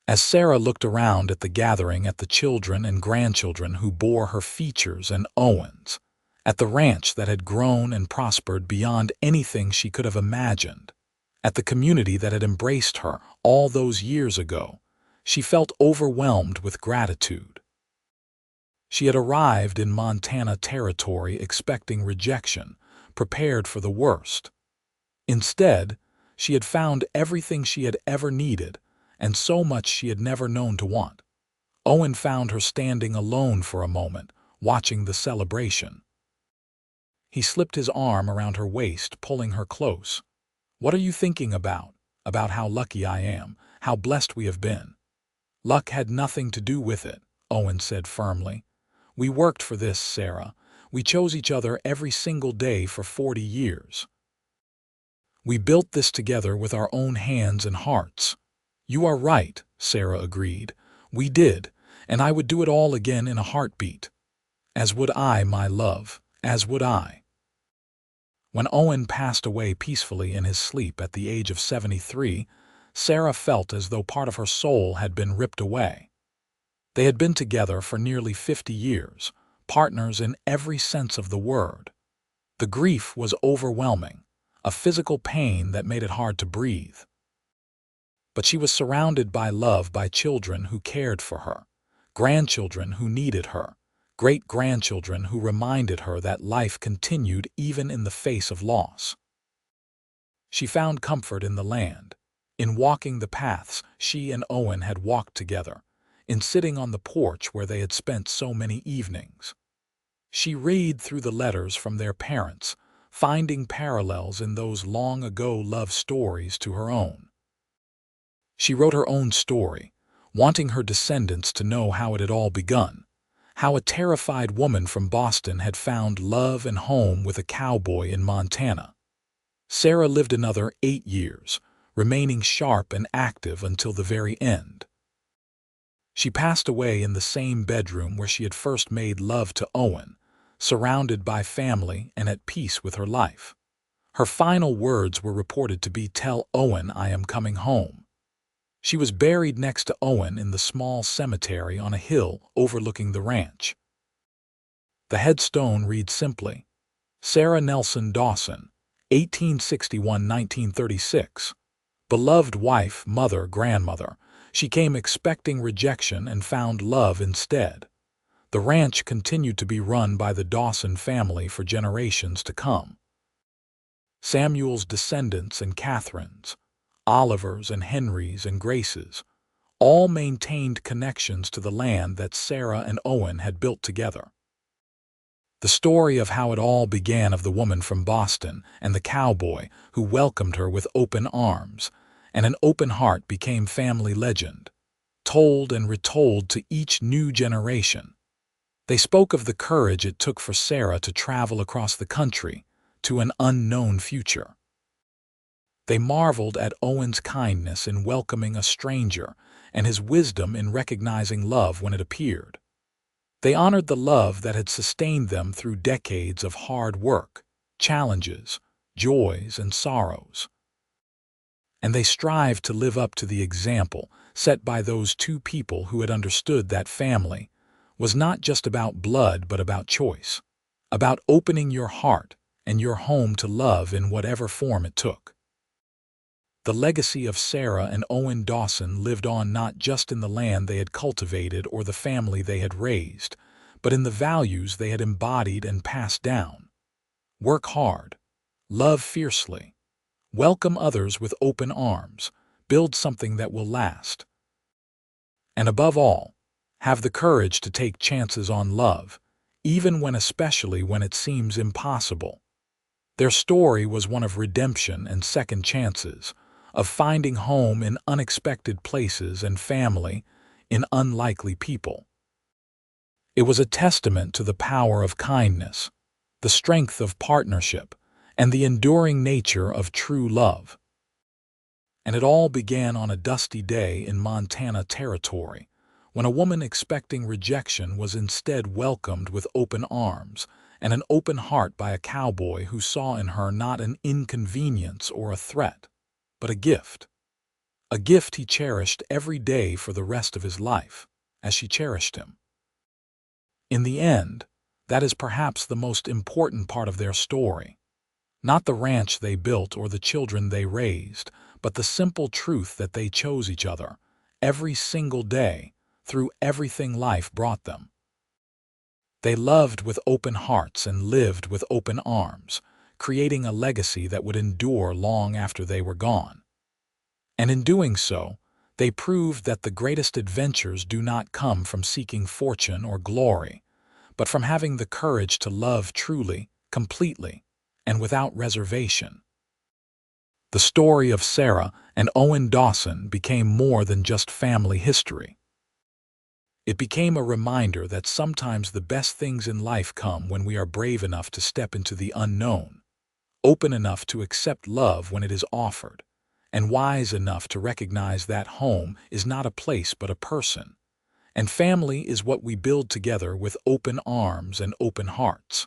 As Sarah looked around at the gathering, at the children and grandchildren who bore her features and Owen's, at the ranch that had grown and prospered beyond anything she could have imagined, at the community that had embraced her all those years ago, she felt overwhelmed with gratitude. She had arrived in Montana territory expecting rejection, prepared for the worst. Instead, she had found everything she had ever needed, and so much she had never known to want. Owen found her standing alone for a moment, watching the celebration. He slipped his arm around her waist, pulling her close. "What are you thinking about? About how lucky I am, how blessed we have been." "Luck had nothing to do with it," Owen said firmly. "We worked for this, Sarah. We chose each other every single day for 40 years. We built this together with our own hands and hearts." "You are right," Sarah agreed. "We did, and I would do it all again in a heartbeat." "As would I, my love, as would I." When Owen passed away peacefully in his sleep at the age of 73, Sarah felt as though part of her soul had been ripped away. They had been together for nearly 50 years, partners in every sense of the word. The grief was overwhelming, a physical pain that made it hard to breathe. But she was surrounded by love, by children who cared for her, grandchildren who needed her, great-grandchildren who reminded her that life continued even in the face of loss. She found comfort in the land, in walking the paths she and Owen had walked together, in sitting on the porch where they had spent so many evenings. She read through the letters from their parents, finding parallels in those long-ago love stories to her own. She wrote her own story, wanting her descendants to know how it had all begun, how a terrified woman from Boston had found love and home with a cowboy in Montana. Sarah lived another 8 years, remaining sharp and active until the very end. She passed away in the same bedroom where she had first made love to Owen, surrounded by family and at peace with her life. Her final words were reported to be, "Tell Owen I am coming home." She was buried next to Owen in the small cemetery on a hill overlooking the ranch. The headstone reads simply, "Sarah Nelson Dawson, 1861–1936. Beloved wife, mother, grandmother. She came expecting rejection and found love instead." The ranch continued to be run by the Dawson family for generations to come. Samuel's descendants and Catherine's, Oliver's and Henry's and Grace's, all maintained connections to the land that Sarah and Owen had built together. The story of how it all began, of the woman from Boston and the cowboy who welcomed her with open arms and an open heart, became family legend, told and retold to each new generation. They spoke of the courage it took for Sarah to travel across the country to an unknown future. They marveled at Owen's kindness in welcoming a stranger and his wisdom in recognizing love when it appeared. They honored the love that had sustained them through decades of hard work, challenges, joys, and sorrows. And they strived to live up to the example set by those two people who had understood that family was not just about blood but about choice, about opening your heart and your home to love in whatever form it took. The legacy of Sarah and Owen Dawson lived on not just in the land they had cultivated or the family they had raised, but in the values they had embodied and passed down. Work hard, love fiercely, welcome others with open arms, build something that will last. And above all, have the courage to take chances on love, especially when it seems impossible. Their story was one of redemption and second chances, of finding home in unexpected places and family in unlikely people. It was a testament to the power of kindness, the strength of partnership, and the enduring nature of true love. And it all began on a dusty day in Montana Territory, when a woman expecting rejection was instead welcomed with open arms and an open heart by a cowboy who saw in her not an inconvenience or a threat, but a gift he cherished every day for the rest of his life, as she cherished him. In the end, that is perhaps the most important part of their story. Not the ranch they built or the children they raised, but the simple truth that they chose each other, every single day, through everything life brought them. They loved with open hearts and lived with open arms, creating a legacy that would endure long after they were gone. And in doing so, they proved that the greatest adventures do not come from seeking fortune or glory, but from having the courage to love truly, completely, and without reservation. The story of Sarah and Owen Dawson became more than just family history. It became a reminder that sometimes the best things in life come when we are brave enough to step into the unknown, open enough to accept love when it is offered, and wise enough to recognize that home is not a place but a person, and family is what we build together with open arms and open hearts.